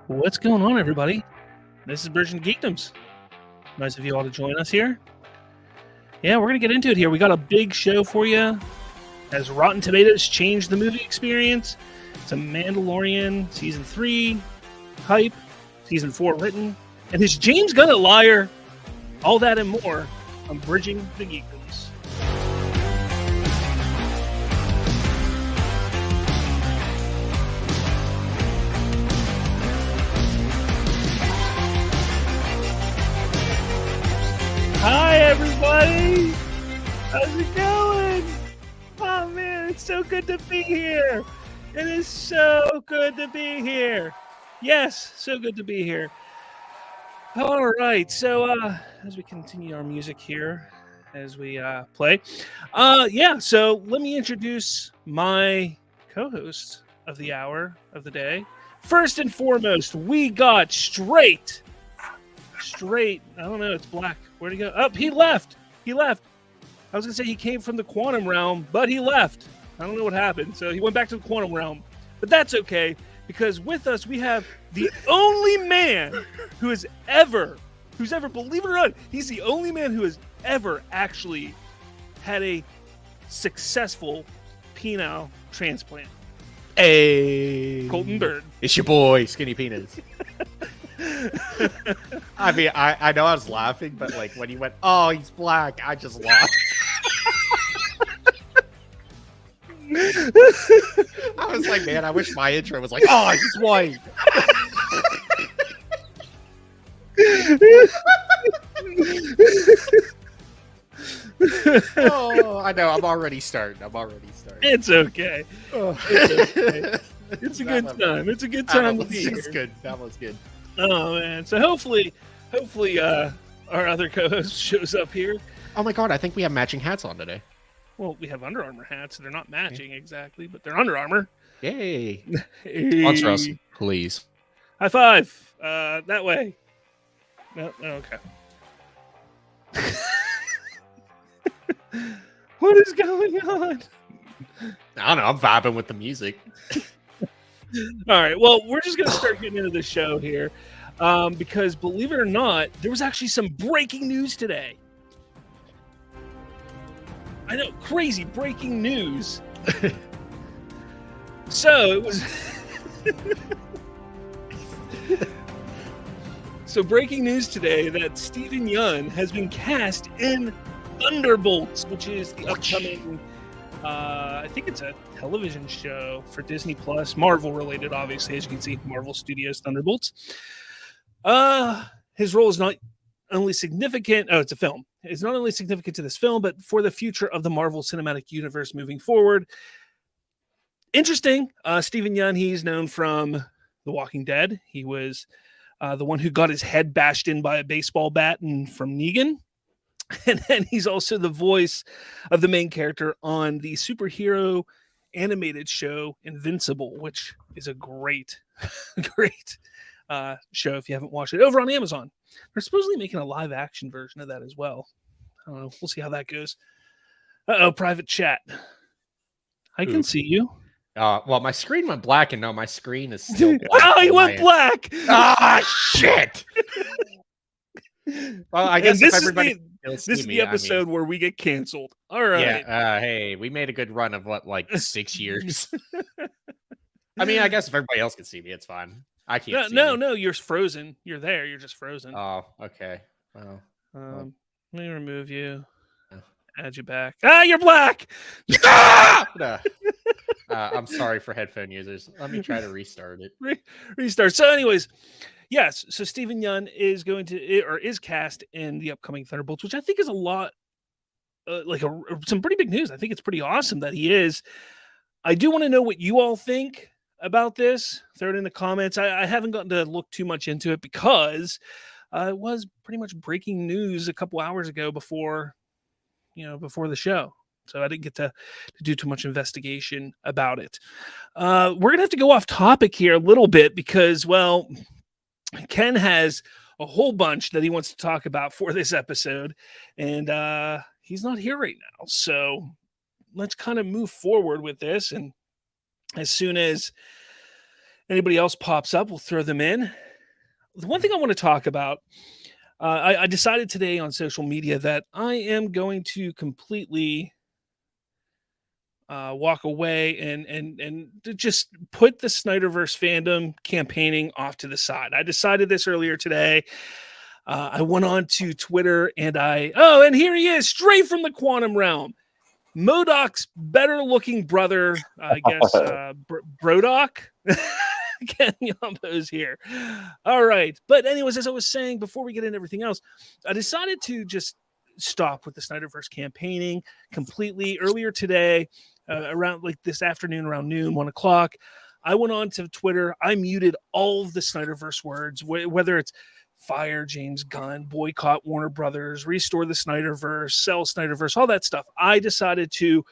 What's going on, everybody? This is BridgingTheGeekdoms. Nice of you all to join us here. Yeah, we're going to get into it here. We got a big show for you. As Rotten Tomatoes changed the movie experience, some Mandalorian Season 3 hype, Season 4 written, and is James Gunn a liar? All that and more on Bridging the Geekdoms. Hi, everybody! How's it going? Oh, man, it's so good to be here. It is so good to be here. Yes, so good to be here. All right, so as we continue our music here, as we play, so let me introduce my co-host of the hour of the day. First and foremost, we got straight. I don't know, it's black. Where'd he go? Oh, he left. I was going to say he came from the quantum realm, but he left. I don't know what happened. So he went back to the quantum realm. But that's okay, because with us we have the only man who's ever, believe it or not, he's the only man who has ever actually had a successful penile transplant. Hey, Colton Bird. It's your boy, Skinny Penis. I mean, I know I was laughing, but like when you went, oh, he's black, I just laughed. I was like, man, I wish my intro was like, oh, he's white. Oh, I know. I'm already starting. It's okay. It's a good time. It's a good time to be here. Good. That was good. Oh man! So hopefully, our other co-host shows up here. Oh my god! I think we have matching hats on today. Well, we have Under Armour hats. They're not matching exactly, but they're Under Armour. Yay! Hey. Sponsor us, please. High five. That way. No. Okay. What is going on? I don't know. I'm vibing with the music. All right. Well, we're just going to start getting into the show here because, believe it or not, there was actually some breaking news today. I know, crazy breaking news. So it was. So breaking news today that Steven Yeun has been cast in Thunderbolts, which is the upcoming. I think it's a television show for Disney Plus, Marvel related, obviously, as you can see, Marvel Studios Thunderbolts. His role is not only significant. Oh, it's a film. It's not only significant to this film, but for the future of the Marvel Cinematic Universe moving forward. Interesting. Steven Yeun, he's known from The Walking Dead. He was the one who got his head bashed in by a baseball bat and from Negan. And then he's also the voice of the main character on the superhero animated show Invincible, which is a great show if you haven't watched it, over on Amazon. They're supposedly making a live action version of that as well. I don't know. We'll see how that goes. Private chat. I can see you. Well, my screen went black, and now my screen is still black. Oh, he went black! Ah, shit! Well, I guess this if everybody this is the episode where we get canceled. All right. Yeah. Hey, we made a good run of like 6 years. I mean, I guess if everybody else can see me, it's fine. I can't. No, you're frozen. You're there. You're just frozen. Oh, okay. Well, let me remove you. Add you back. Ah, you're black. I'm sorry for headphone users. Let me try to restart it. Restart. So, anyways. Yes, so Steven Yeun is cast in the upcoming Thunderbolts, which I think is a lot, some pretty big news. I think it's pretty awesome that he is. I do want to know what you all think about this. Throw it in the comments. I haven't gotten to look too much into it because it was pretty much breaking news a couple hours ago before the show. So I didn't get to do too much investigation about it. We're going to have to go off topic here a little bit because, well, Ken has a whole bunch that he wants to talk about for this episode, and he's not here right now. So let's kind of move forward with this. And as soon as Anybody else pops up, we'll throw them in. The one thing I want to talk about, I decided today on social media that I am going to completely walk away and to just put the Snyderverse fandom campaigning off to the side. I decided this earlier today. I went on to Twitter and and here he is, straight from the quantum realm. MODOK's better looking brother, I guess, Brodok. Ken Yambo's here. All right. But anyways, as I was saying, before we get into everything else, I decided to just stop with the Snyderverse campaigning completely. Earlier today, around like this afternoon, around noon, 1 o'clock, I went on to Twitter. I muted all of the Snyderverse words, whether it's fire James Gunn, boycott Warner Brothers, restore the Snyderverse, sell Snyderverse, all that stuff. I decided to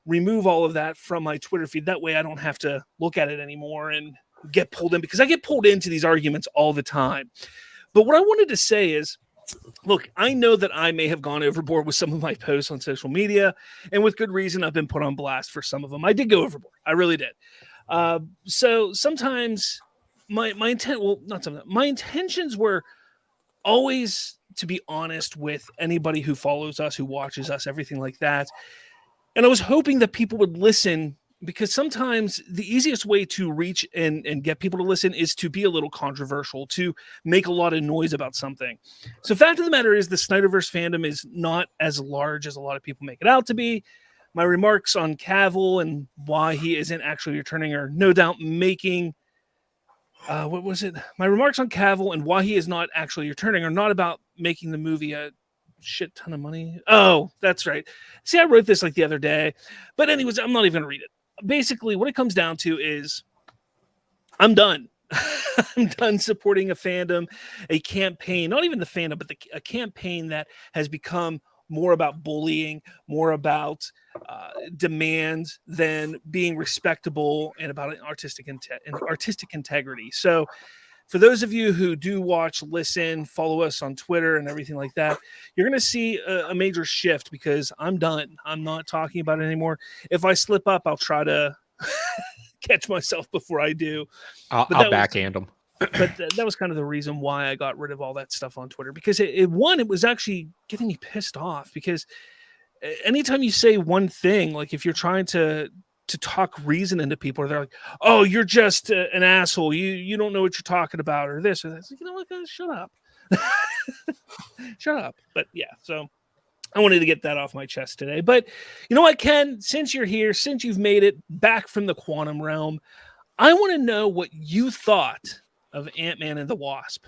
remove all of that from my Twitter feed. That way I don't have to look at it anymore and get pulled in, because I get pulled into these arguments all the time. But what I wanted to say is, look, I know that I may have gone overboard with some of my posts on social media, and with good reason. I've been put on blast for some of them. I did go overboard. I really did. So sometimes my intent, well, not sometimes, my intentions were always to be honest with anybody who follows us, who watches us, everything like that. And I was hoping that people would listen, because sometimes the easiest way to reach and get people to listen is to be a little controversial, to make a lot of noise about something. So fact of the matter is, the Snyderverse fandom is not as large as a lot of people make it out to be. My remarks on Cavill and why he isn't actually returning are no doubt making... what was it? My remarks on Cavill and why he is not actually returning are not about making the movie a shit ton of money. Oh, that's right. See, I wrote this like the other day. But anyways, I'm not even going to read it. Basically, what it comes down to is I'm done. I'm done supporting a fandom, a campaign, not even the fandom, but a campaign that has become more about bullying, more about demands than being respectable and about an artistic integrity. So for those of you who do watch, listen, follow us on Twitter and everything like that, you're going to see a major shift, because I'm done. I'm not talking about it anymore. If I slip up, I'll try to catch myself before I do. I'll backhand them. But that was kind of the reason why I got rid of all that stuff on Twitter, because it was actually getting me pissed off, because anytime you say one thing, like if you're trying to talk reason into people, they're like, oh, you're just an asshole. You don't know what you're talking about, or this or that. You know what, guys, shut up. Shut up. But yeah, so I wanted to get that off my chest today. But you know what, Ken, since you're here, since you've made it back from the quantum realm, I want to know what you thought of Ant-Man and the Wasp.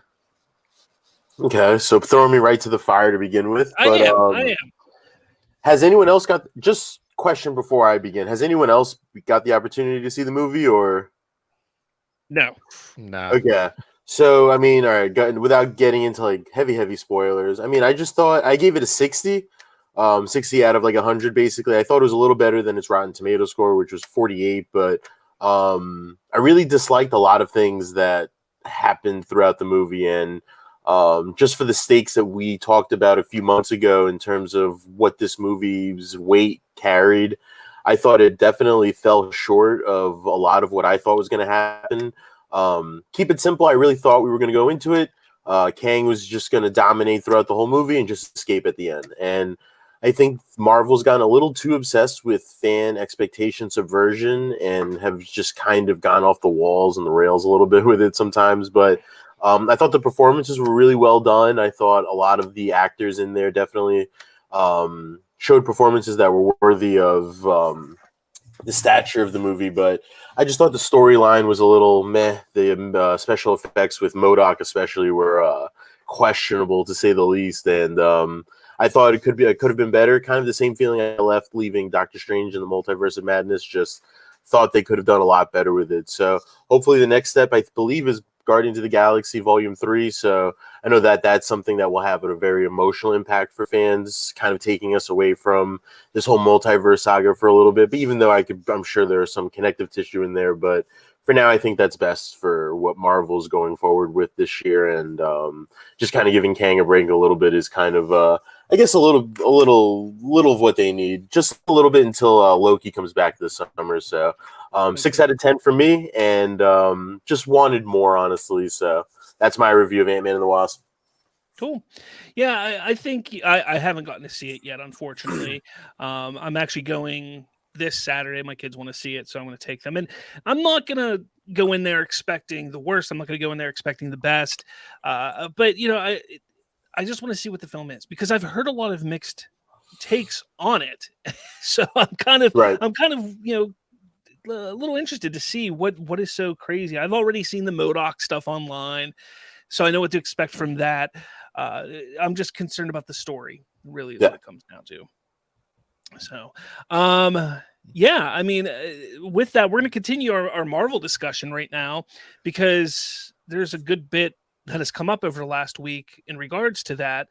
Okay, so throwing me right to the fire to begin with. I am. Has anyone else got, just question before I begin, has anyone else got the opportunity to see the movie, or? No. Okay. So, I mean, all right, without getting into like heavy spoilers, I mean, I just thought I gave it a 60, 60 out of like 100, basically. I thought it was a little better than its Rotten Tomato score, which was 48, but I really disliked a lot of things that happened throughout the movie, and just for the stakes that we talked about a few months ago in terms of what this movie's weight carried, I thought it definitely fell short of a lot of what I thought was going to happen. Keep it simple. I really thought we were going to go into it. Kang was just going to dominate throughout the whole movie and just escape at the end. And I think Marvel's gotten a little too obsessed with fan expectation subversion and have just kind of gone off the walls and the rails a little bit with it sometimes. But I thought the performances were really well done. I thought a lot of the actors in there definitely showed performances that were worthy of the stature of the movie. But I just thought the storyline was a little meh. The special effects with MODOK especially were questionable, to say the least. And I thought it could have been better. Kind of the same feeling I left leaving Doctor Strange in the Multiverse of Madness. Just thought they could have done a lot better with it. So hopefully the next step, I believe, is Guardians of the Galaxy Volume 3. So I know that that's something that will have a very emotional impact for fans, kind of taking us away from this whole multiverse saga for a little bit. But even though I'm sure there's some connective tissue in there, but for now, I think that's best for what Marvel's going forward with this year. And just kind of giving Kang a break a little bit is kind of, I guess, a little of what they need. Just a little bit until Loki comes back this summer. So 6 out of 10 for me, and just wanted more, honestly. So that's my review of Ant-Man and the Wasp. Cool. Yeah, I think I haven't gotten to see it yet, unfortunately. I'm actually going this Saturday. My kids want to see it, so I'm going to take them. And I'm not going to go in there expecting the worst. I'm not going to go in there expecting the best. But, I just want to see what the film is, because I've heard a lot of mixed takes on it. So I'm kind of, Right. a little interested to see what is so crazy. I've already seen the MODOK stuff online, so I know what to expect from that. I'm just concerned about the story, really, is what it comes down to. So, with that, we're going to continue our Marvel discussion right now, because there's a good bit that has come up over the last week in regards to that.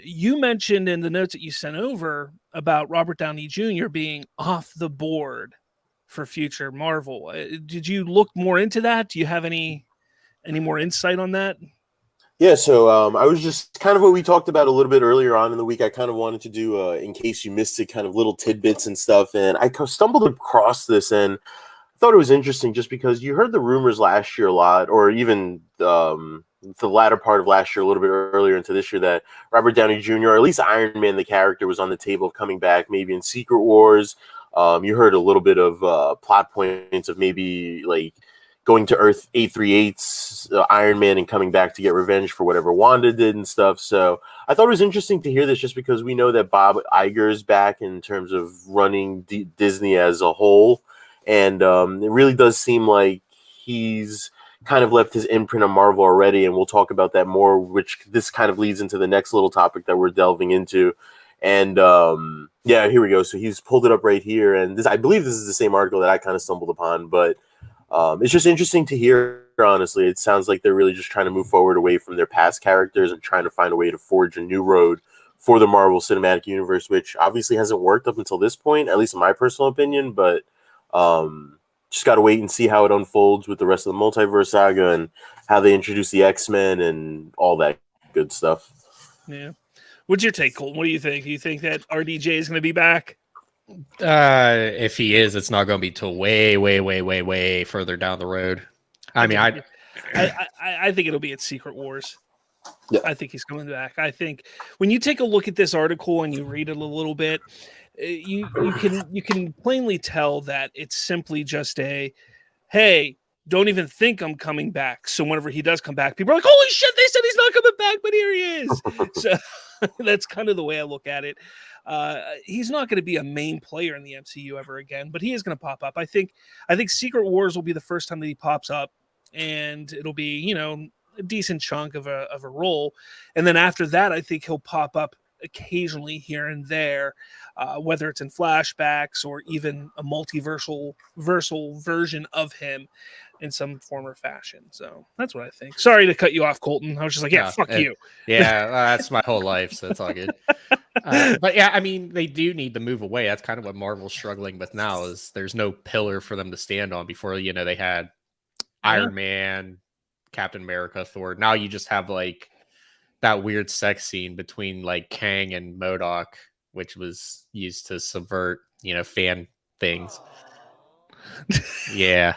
You mentioned in the notes that you sent over about Robert Downey Jr. being off the board for future Marvel. Did you look more into that? Do you have any more insight on that? Yeah, so I was just kind of what we talked about a little bit earlier on in the week. I kind of wanted to do, in case you missed it, kind of little tidbits and stuff. And I stumbled across this, and I thought it was interesting just because you heard the rumors last year a lot, or even the latter part of last year, a little bit earlier into this year, that Robert Downey Jr., or at least Iron Man, the character, was on the table of coming back, maybe in Secret Wars. You heard a little bit of plot points of maybe like going to Earth 838's Iron Man and coming back to get revenge for whatever Wanda did and stuff. So I thought it was interesting to hear this, just because we know that Bob Iger is back in terms of running Disney as a whole. And it really does seem like he's kind of left his imprint on Marvel already. And we'll talk about that more, which this kind of leads into the next little topic that we're delving into. And here we go. So he's pulled it up right here. And I believe this is the same article that I kind of stumbled upon, but it's just interesting to hear, honestly. It sounds like they're really just trying to move forward away from their past characters and trying to find a way to forge a new road for the Marvel Cinematic Universe, which obviously hasn't worked up until this point, at least in my personal opinion. But just got to wait and see how it unfolds with the rest of the multiverse saga and how they introduce the X-Men and all that good stuff. Yeah. What's your take, Colton? What do you think? Do you think that RDJ is going to be back? If he is, it's not going to be till way, way, way, way, way further down the road. I think it'll be at Secret Wars. Yeah. I think he's coming back. I think when you take a look at this article and you read it a little bit, you can plainly tell that it's simply just a, hey, don't even think I'm coming back. So whenever he does come back, people are like, holy shit, they said he's not coming back, but here he is. So that's kind of the way I look at it. He's not going to be a main player in the MCU ever again, but he is going to pop up. I think Secret Wars will be the first time that he pops up, and it'll be, a decent chunk of a role. And then after that, I think he'll pop up occasionally here and there, whether it's in flashbacks or even a multiversal version of him in some form or fashion. So that's what I think. Sorry to cut you off, Colton. I was just like, fuck you. Yeah, that's my whole life, so it's all good. But yeah, I mean, they do need to move away. That's kind of what Marvel's struggling with now, is there's no pillar for them to stand on. Before, they had Iron Man, Captain America, Thor. Now you just have like that weird sex scene between like Kang and MODOK, which was used to subvert, fan things. Yeah,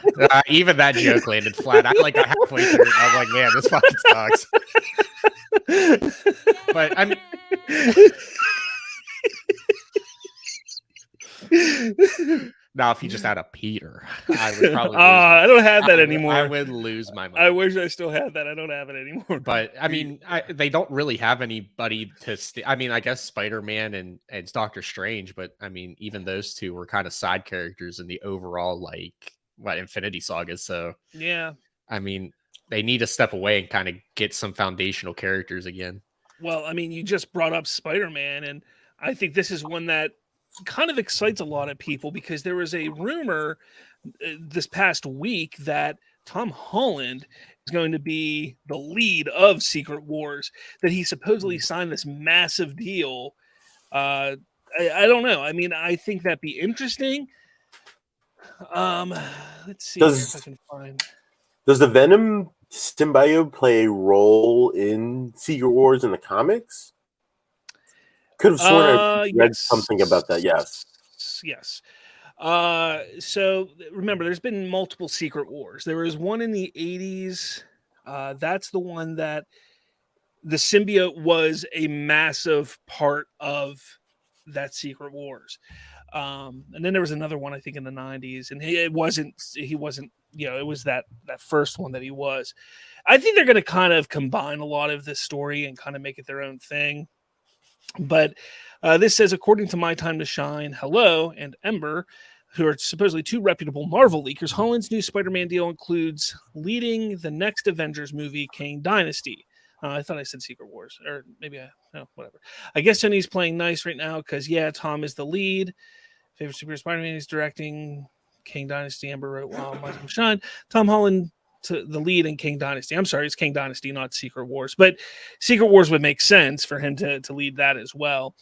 even that joke landed flat. I got halfway through it. I was like, man, this fucking sucks. But I mean, now if you just had a Peter, I would probably. I don't have that anymore. I would lose my mind. I wish I still had that. I don't have it anymore. But I mean, they don't really have anybody to. I mean, I guess Spider-Man and Doctor Strange, but I mean, even those two were kind of side characters in the overall Infinity Saga. So yeah, I mean, they need to step away and kind of get some foundational characters again. Well, I mean, you just brought up Spider-Man, and I think this is one that kind of excites a lot of people, because there was a rumor this past week that Tom Holland is going to be the lead of Secret Wars, that he supposedly signed this massive deal. I don't know. I mean, I think that'd be interesting. Let's see if I can find. Does the Venom symbiote play a role in Secret Wars in the comics? Could have sworn I read something about that. Yes. So remember, there's been multiple Secret Wars. There was one in the 80s. That's the one that the symbiote was a massive part of that Secret Wars. And then there was another one, I think, in the 90s, and he wasn't, it was that first one that he was. I think they're going to kind of combine a lot of this story and kind of make it their own thing. But this says, according to My Time to Shine, Hello, and Ember, who are supposedly two reputable Marvel leakers, Holland's new Spider-Man deal includes leading the next Avengers movie, Kang Dynasty. I thought I said Secret Wars, or maybe whatever. I guess Sony's playing nice right now because, Tom is the lead. Favorite Super Spider-Man is directing Kang Dynasty. Amber wrote, "Wow, My Time to Shine." Tom Holland to the lead in Kang Dynasty. I'm sorry, it's Kang Dynasty, not Secret Wars. But Secret Wars would make sense for him to lead that as well.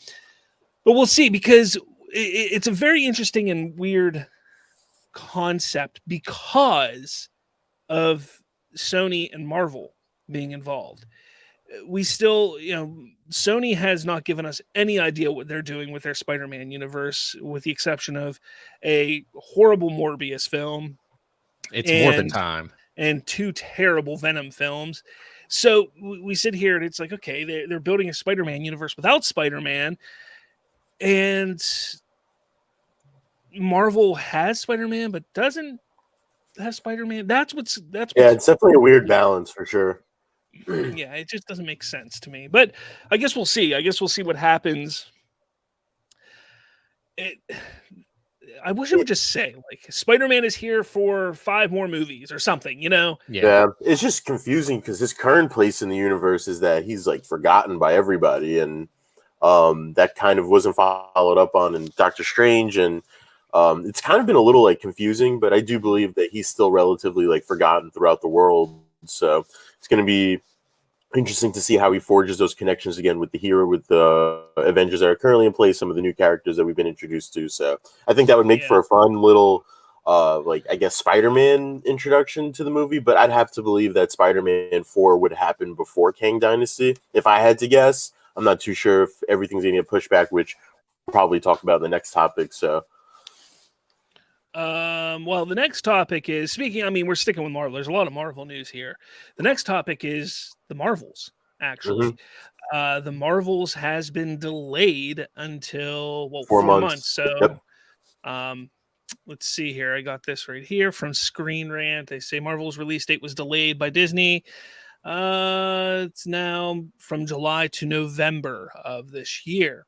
But we'll see, because it's a very interesting and weird concept because of Sony and Marvel being involved. We still, Sony has not given us any idea what they're doing with their Spider-Man universe, with the exception of a horrible Morbius film. It's more than time. And 2 terrible Venom films. So we sit here and it's like, okay, they're building a Spider-Man universe without Spider-Man, and Marvel has Spider-Man but doesn't have Spider-Man. That's what's it's definitely a weird balance for sure. Yeah, it just doesn't make sense to me. But I guess we'll see. I guess we'll see what happens. I wish I would just say, like, Spider-Man is here for 5 more movies or something, Yeah, it's just confusing because his current place in the universe is that he's, like, forgotten by everybody, and that kind of wasn't followed up on in Doctor Strange, and it's kind of been a little, like, confusing, but I do believe that he's still relatively, like, forgotten throughout the world. So it's going to be interesting to see how he forges those connections again with the hero, with the Avengers that are currently in place, some of the new characters that we've been introduced to. So I think that would make for a fun little, Spider-Man introduction to the movie. But I'd have to believe that Spider-Man 4 would happen before Kang Dynasty, if I had to guess. I'm not too sure if everything's going to get pushed back, which we'll probably talk about in the next topic. So. Well, the next topic is, we're sticking with Marvel. There's a lot of Marvel news here. The next topic is the Marvels, actually. Mm-hmm. The Marvels has been delayed until 4 months. So, let's see here. I got this right here from Screen Rant. They say Marvel's release date was delayed by Disney. It's now from July to November of this year.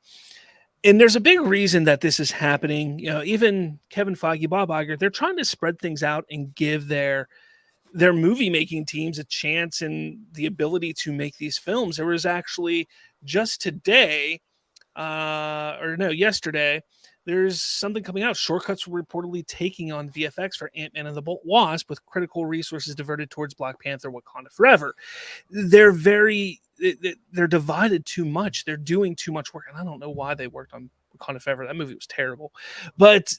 And there's a big reason that this is happening. Even Kevin Feige, Bob Iger, they're trying to spread things out and give their movie making teams a chance and the ability to make these films. There was actually just today, yesterday, there's something coming out. Shortcuts were reportedly taking on VFX for Ant-Man and the Wasp, with critical resources diverted towards Black Panther: Wakanda Forever. They're divided too much. They're doing too much work, and I don't know why they worked on Wakanda Forever. That movie was terrible, but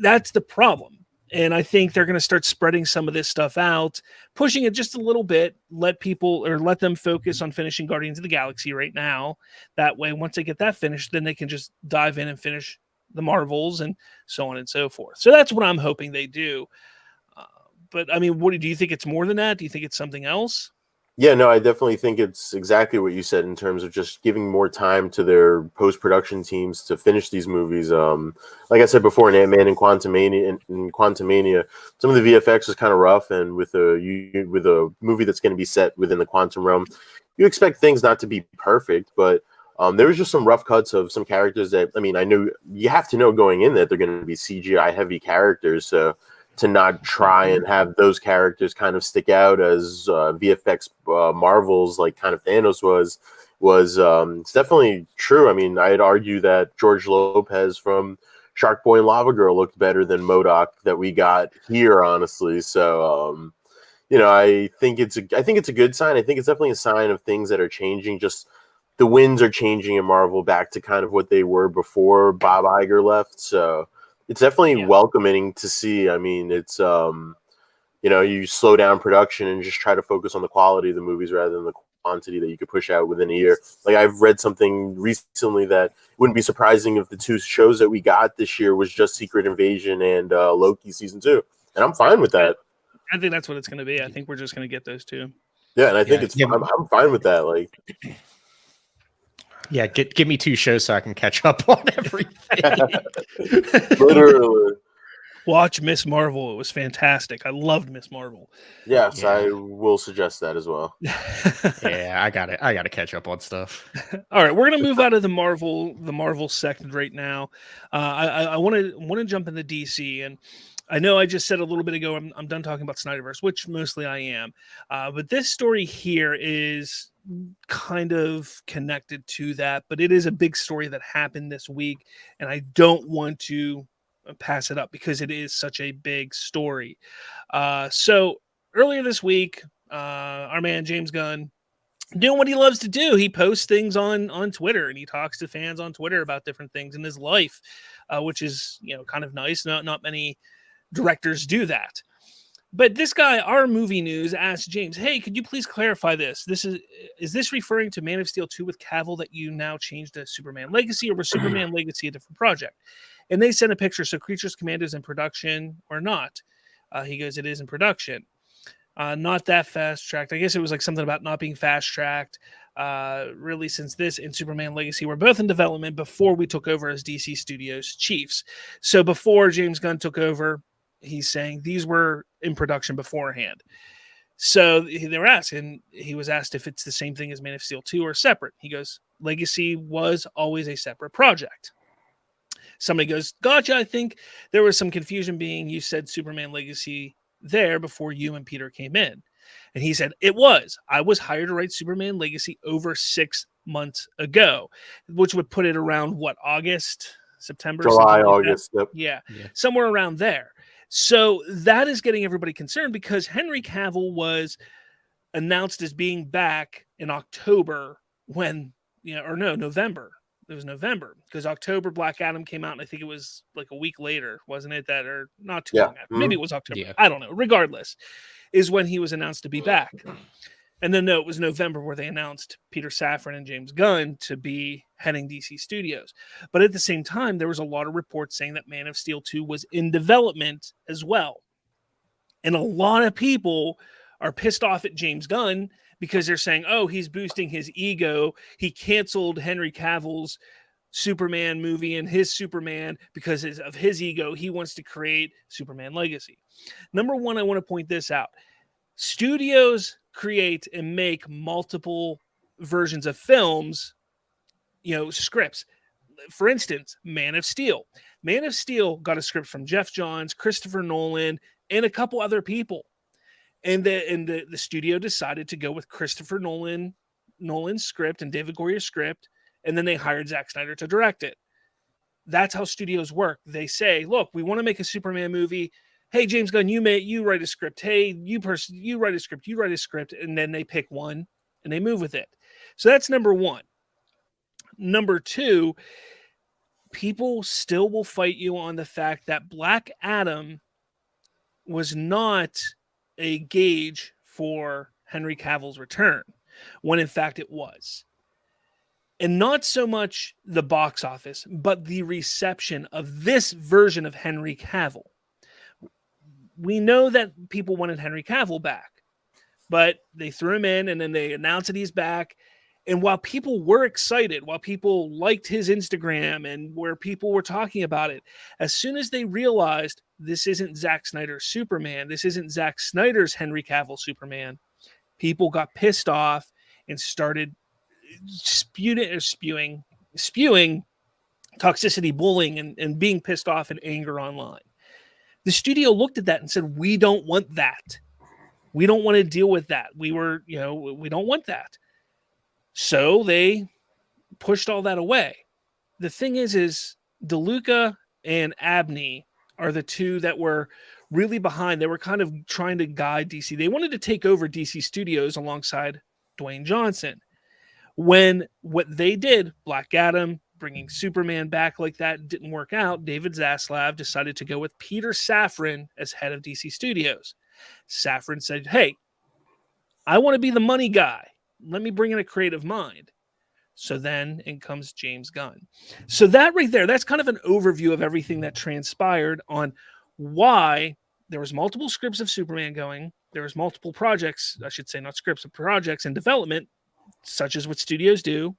that's the problem. And I think they're going to start spreading some of this stuff out, pushing it just a little bit, let them focus on finishing Guardians of the Galaxy right now. That way, once they get that finished, then they can just dive in and finish the Marvels and so on and so forth. So that's what I'm hoping they do. But what do you think? It's more than that? Do you think it's something else? Yeah, no, I definitely think it's exactly what you said in terms of just giving more time to their post-production teams to finish these movies. Like I said before, in Ant-Man and Quantumania, some of the VFX was kind of rough, and with a movie that's going to be set within the quantum realm, you expect things not to be perfect, but there was just some rough cuts of some characters that, I knew you have to know going in that they're going to be CGI heavy characters, so to not try and have those characters kind of stick out as VFX marvels like kind of Thanos was it's definitely true. I'd argue that George Lopez from Shark Boy and Lava Girl looked better than MODOK that we got here, honestly. So, I think it's a good sign. I think it's definitely a sign of things that are changing. Just the winds are changing in Marvel back to kind of what they were before Bob Iger left. So it's definitely welcoming to see. It's, you slow down production and just try to focus on the quality of the movies rather than the quantity that you could push out within a year. Like I've read something recently that wouldn't be surprising if the 2 shows that we got this year was just Secret Invasion and Loki season 2, and I'm fine with that. I think that's what it's going to be. I think we're just going to get those 2. Yeah, and I think I'm fine with that. Like, yeah, give me 2 shows so I can catch up on everything. Literally. Watch Miss Marvel. It was fantastic. I loved Miss Marvel. Yes, yeah. I will suggest that as well. Yeah, I got it. I got to catch up on stuff. All right, we're gonna move out of the Marvel section right now. I want to jump into DC, and I know I just said a little bit ago I'm done talking about Snyderverse, which mostly I am. But this story here is kind of connected to that, but it is a big story that happened this week, and I don't want to pass it up because it is such a big story. So earlier this week, our man James Gunn, doing what he loves to do, he posts things on Twitter, and he talks to fans on Twitter about different things in his life, which is kind of nice. Not many directors do that. But this guy, Our Movie News, asked James, "Hey, could you please clarify this? Is this referring to Man of Steel 2 with Cavill that you now changed to Superman Legacy, or was Superman Legacy a different project?" And they sent a picture. So Creatures Command is in production or not? He goes, "It is in production. Not that fast-tracked." I guess it was like something about not being fast-tracked. Really, since this and Superman Legacy were both in development before we took over as DC Studios chiefs. So before James Gunn took over, he's saying these were in production beforehand. So they were asking, he was asked if it's the same thing as Man of Steel 2 or separate. He goes, "Legacy was always a separate project." Somebody goes, "Gotcha. I think there was some confusion being you said Superman Legacy there before you and Peter came in." And he said, "It was. I was hired to write Superman Legacy over 6 months ago," which would put it around August, September, July, August. Yep. Yeah, somewhere around there. So that is getting everybody concerned because Henry Cavill was announced as being back in October November. It was November because October Black Adam came out, and I think it was like a week later, wasn't it? That or not too long after. Maybe it was October. Yeah. I don't know. Regardless, is when he was announced to be back. And then it was November where they announced Peter Safran and James Gunn to be heading DC Studios. But at the same time, there was a lot of reports saying that Man of Steel 2 was in development as well. And a lot of people are pissed off at James Gunn because they're saying, "Oh, he's boosting his ego. He canceled Henry Cavill's Superman movie and his Superman because of his ego. He wants to create Superman Legacy." Number one, I want to point this out. Studios create and make multiple versions of films, scripts. For instance, Man of Steel. Man of Steel got a script from Jeff Johns, Christopher Nolan, and a couple other people. And the studio decided to go with Christopher Nolan's script and David Goyer's script, and then they hired Zack Snyder to direct it. That's how studios work. They say, "Look, we want to make a Superman movie. Hey, James Gunn, you write a script. Hey, you write a script. You write a script," and then they pick one and they move with it. So that's number one. Number two, people still will fight you on the fact that Black Adam was not a gauge for Henry Cavill's return, when in fact it was. And not so much the box office, but the reception of this version of Henry Cavill. We know that people wanted Henry Cavill back, but they threw him in and then they announced that he's back. And while people were excited, while people liked his Instagram and where people were talking about it, as soon as they realized this isn't Zack Snyder's Superman, this isn't Zack Snyder's Henry Cavill Superman, people got pissed off and started spewing toxicity, bullying, and being pissed off and anger online. The studio looked at that and said, "We don't want that. We don't want to deal with that. We don't want that." So they pushed all that away. The thing is DeLuca and Abney are the two that were really behind. They were kind of trying to guide DC. They wanted to take over DC Studios alongside Dwayne Johnson. When what they did, Black Adam, bringing Superman back like that, didn't work out, David Zaslav decided to go with Peter Safran as head of DC Studios. Safran said, "Hey, I want to be the money guy. let me bring in a creative mind. So then in comes James Gunn. So that right there, that's kind of an overview of everything that transpired on why there was multiple scripts of Superman going. There was multiple projects, I should say, not scripts, but projects in development, such as what studios do.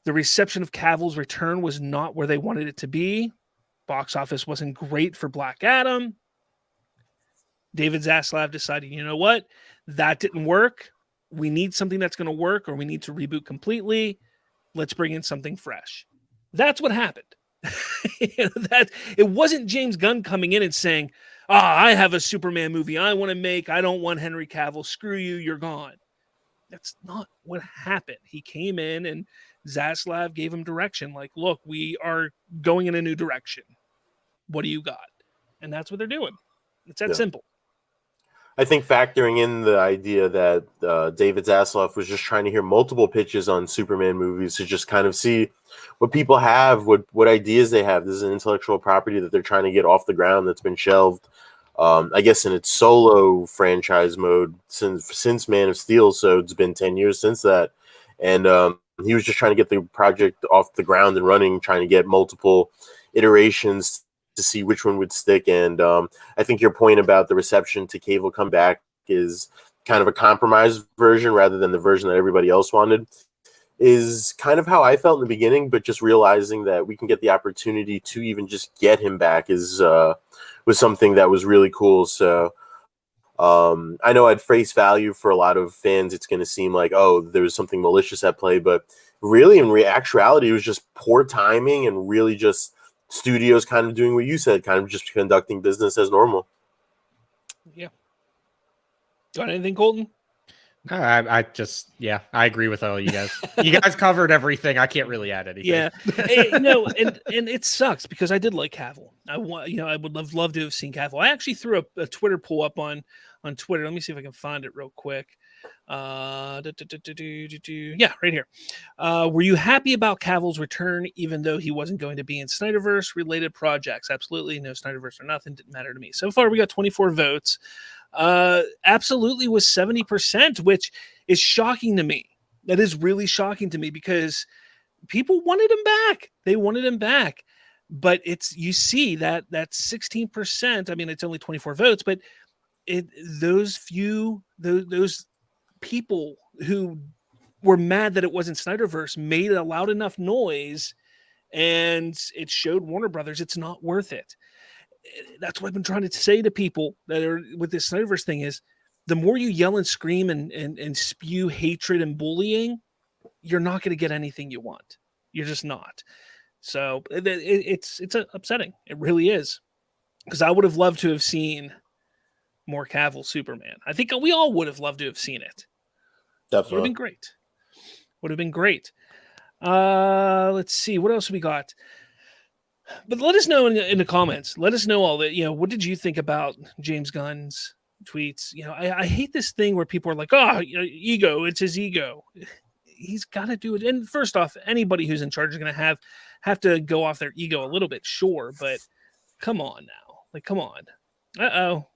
The reception of Cavill's return was not where they wanted it to be. Box office wasn't great for Black Adam. David Zaslav decided, you know what? That didn't work. We need something that's going to work, or we need to reboot completely. Let's bring in something fresh. That's what happened. That it wasn't James Gunn coming in and saying, I have a Superman movie I want to make. I don't want Henry Cavill. Screw you. You're gone. That's not what happened. He came in and Zaslav gave him direction. Like, look, we are going in a new direction. What do you got? And that's what they're doing. It's that simple. I think factoring in the idea that David Zaslav was just trying to hear multiple pitches on Superman movies to just kind of see what people have, what ideas they have. This is an intellectual property that they're trying to get off the ground that's been shelved, I guess, in its solo franchise mode since Man of Steel. So it's been 10 years since that. And he was just trying to get the project off the ground and running, trying to get multiple iterations to see which one would stick. And I think your point about the reception to Cavill come back is kind of a compromised version rather than the version that everybody else wanted, is kind of how I felt in the beginning, but just realizing that we can get the opportunity to even just get him back was something that was really cool. So I know at face value for a lot of fans, it's going to seem like, oh, there was something malicious at play, but really in actuality, it was just poor timing and really just studios kind of doing what you said, kind of just conducting business as normal. Yeah. Got anything, Colton? No, I agree with all you guys. You guys covered everything. I can't really add anything. Yeah. And it sucks because I did like Cavill. I would have loved to have seen Cavill. I actually threw a Twitter poll up on Twitter. Let me see if I can find it real quick. Yeah, right here. Were you happy about Cavill's return, even though he wasn't going to be in Snyderverse related projects? Absolutely. No Snyderverse or nothing. Didn't matter to me. So far, we got 24 votes. Absolutely was 70%, which is shocking to me. That is really shocking to me because people wanted him back. They wanted him back. But you see that 16%. I mean, it's only 24 votes, but those people who were mad that it wasn't Snyderverse made a loud enough noise, and it showed Warner Brothers it's not worth it. That's what I've been trying to say to people that are with this Snyderverse thing is the more you yell and scream and spew hatred and bullying, you're not going to get anything you want. You're just not. So it's upsetting. It really is. Because I would have loved to have seen more Cavill Superman. I think we all would have loved to have seen it. Definitely. Would have been great. Would have been great. Let's see. What else we got? But let us know in the comments. Let us know all that. What did you think about James Gunn's tweets? I hate this thing where people are like, ego. It's his ego. He's got to do it. And first off, anybody who's in charge is going to have to go off their ego a little bit, sure. But come on now. Like, come on. Uh-oh.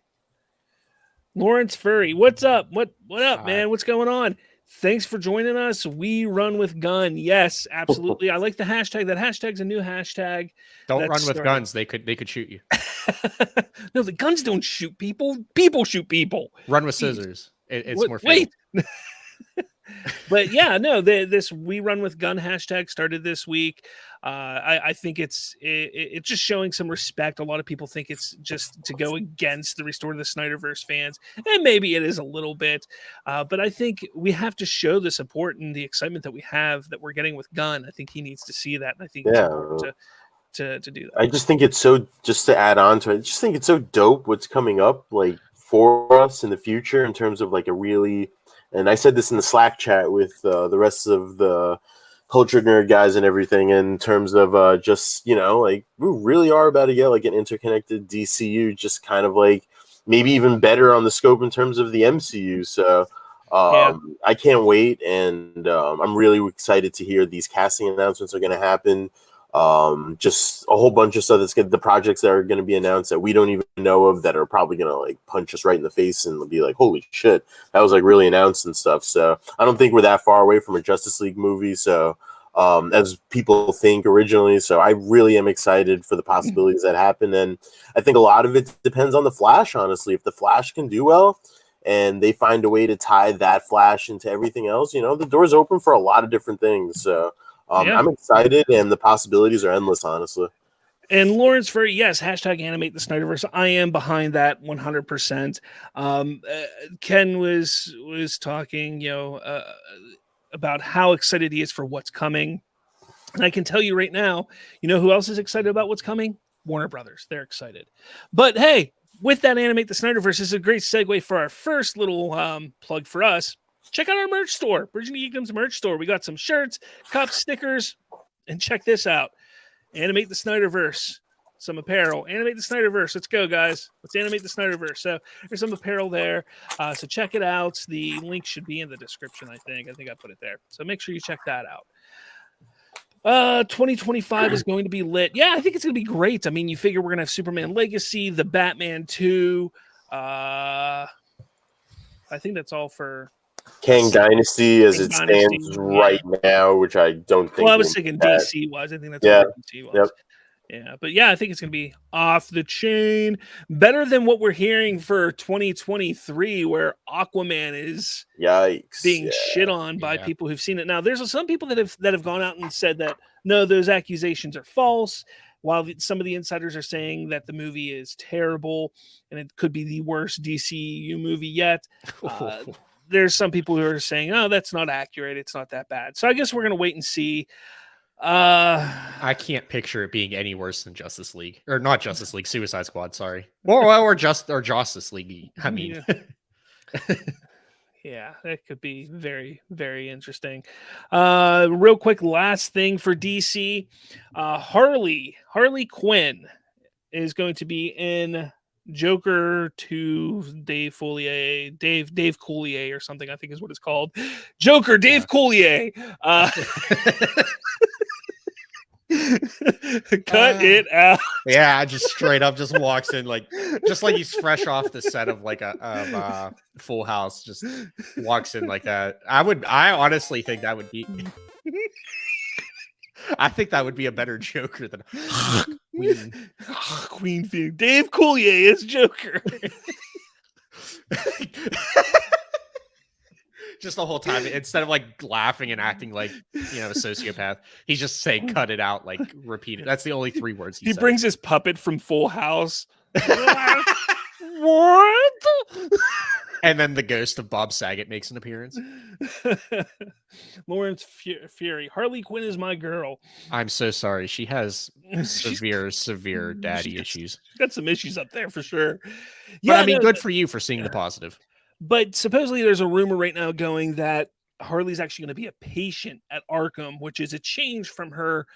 Lawrence Furry, what's up? What up, man? What's going on? Thanks for joining us. We run with Gunn. Yes, absolutely. I like the hashtag. That hashtag's a new hashtag. Don't run with guns. They could shoot you. No, the guns don't shoot people. People shoot people. Run with scissors. It's more fun. Wait. But yeah, no, this We Run With Gunn hashtag started this week. I think it's just showing some respect. A lot of people think it's just to go against the Restore the Snyderverse fans, and maybe it is a little bit. But I think we have to show the support and the excitement that we have that we're getting with Gunn. I think he needs to see that, and I think it's important to do that. I just think it's so. Just to add on to it, I just think it's so dope what's coming up like for us in the future in terms of like a really. And I said this in the Slack chat with the rest of the culture nerd guys and everything in terms of just, like we really are about to get like an interconnected DCU, just kind of like maybe even better on the scope in terms of the MCU. So I can't wait. And I'm really excited to hear these casting announcements are going to happen. just a whole bunch of stuff that's good. The projects that are going to be announced that we don't even know of that are probably going to like punch us right in the face and be like, holy shit, that was like really announced and stuff. So I don't think we're that far away from a Justice League movie. So as people think originally. So I really am excited for the possibilities that happen. And I think a lot of it depends on the Flash, honestly. If the Flash can do well and they find a way to tie that Flash into everything else, the door's open for a lot of different things. So I'm excited, and the possibilities are endless, honestly. And Lawrence Furry, yes, hashtag animate the Snyderverse. I am behind that 100%. Ken was talking, about how excited he is for what's coming. And I can tell you right now, who else is excited about what's coming? Warner Brothers. They're excited. But hey, with that animate the Snyderverse, this is a great segue for our first little plug for us. Check out our merch store, BridgingTheGeekdoms merch store. We got some shirts, cups, stickers, and check this out. Animate the Snyderverse. Some apparel. Animate the Snyderverse. Let's go, guys. Let's animate the Snyderverse. So there's some apparel there. So check it out. The link should be in the description, I think. I think I put it there. So make sure you check that out. 2025 is going to be lit. Yeah, I think it's going to be great. I mean, you figure we're going to have Superman Legacy, the Batman 2. I think that's all for Kang Dynasty as it stands right now, which I don't think. Well, I was thinking DC was. I think that's what DC was. Yep. Yeah, but yeah, I think it's going to be off the chain. Better than what we're hearing for 2023, where Aquaman is being shit on by people who've seen it. Now, there's some people that have gone out and said that no, those accusations are false. While some of the insiders are saying that the movie is terrible and it could be the worst DCU movie yet. There's some people who are saying, oh, that's not accurate. It's not that bad. So I guess we're going to wait and see. I can't picture it being any worse than Justice League, or not Justice League, Suicide Squad. Sorry, or Justice League. I mean, yeah, that could be very, very interesting. Real quick, last thing for DC, Harley Quinn is going to be in Joker to Dave Coulier or something, I think is what it's called. Joker, Dave Coulier. Cut it out. Yeah, just straight up just walks in just like he's fresh off the set of a Full House, just walks in like that. I honestly think that would be I think that would be a better Joker than Queen thing. Dave Coulier is Joker. Just the whole time, instead of laughing and acting like a sociopath, he's just saying "cut it out," repeat it. That's the only 3 words he said. Brings his puppet from Full House. What? And then the ghost of Bob Saget makes an appearance. Lawrence Fury. Harley Quinn is my girl. I'm so sorry. She has severe daddy issues. She's got some issues up there for sure. Yeah, but I mean, good for you for seeing the positive. But supposedly there's a rumor right now going that Harley's actually going to be a patient at Arkham, which is a change from her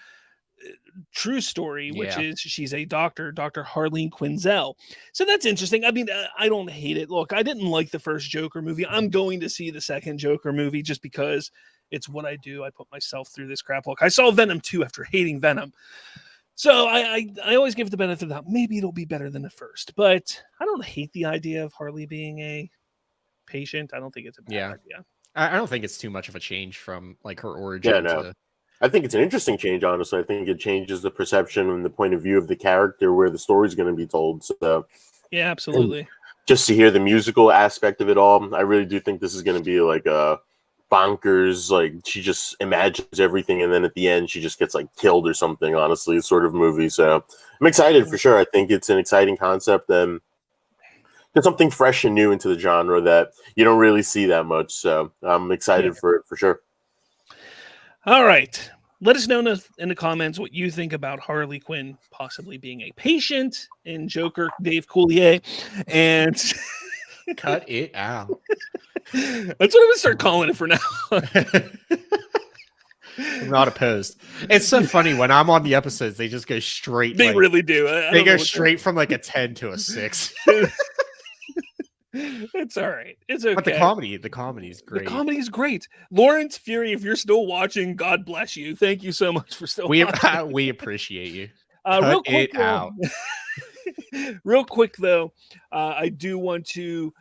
true story, which is she's a doctor, Dr. Harleen Quinzel. So that's interesting. I mean, I don't hate it. Look, I didn't like the first Joker movie. I'm going to see the second Joker movie just because it's what I do. I put myself through this crap. Look, I saw Venom 2 after hating Venom. So I always give the benefit of the doubt. Maybe it'll be better than the first, but I don't hate the idea of Harley being a patient. I don't think it's a bad idea. I don't think it's too much of a change from her origin. Yeah, no. I think it's an interesting change, honestly. I think it changes the perception and the point of view of the character where the story's going to be told. So, yeah, absolutely. Just to hear the musical aspect of it all, I really do think this is going to be like a bonkers, she just imagines everything and then at the end she just gets killed or something, honestly, sort of movie. So I'm excited for sure. I think it's an exciting concept and there's something fresh and new into the genre that you don't really see that much. So I'm excited for it for sure. All right. Let us know in the comments what you think about Harley Quinn possibly being a patient in Joker, Dave Coulier, and cut it out. That's what I'm going to start calling it for now. I'm not opposed. It's so funny when I'm on the episodes, they just go straight. They really do. They go straight from a 10 to a 6. It's all right. It's okay. But the comedy is great. The comedy is great. Lawrence Fury, if you're still watching, God bless you. Thank you so much for still watching. We appreciate you. Real quick, it out. Real quick though, I do want to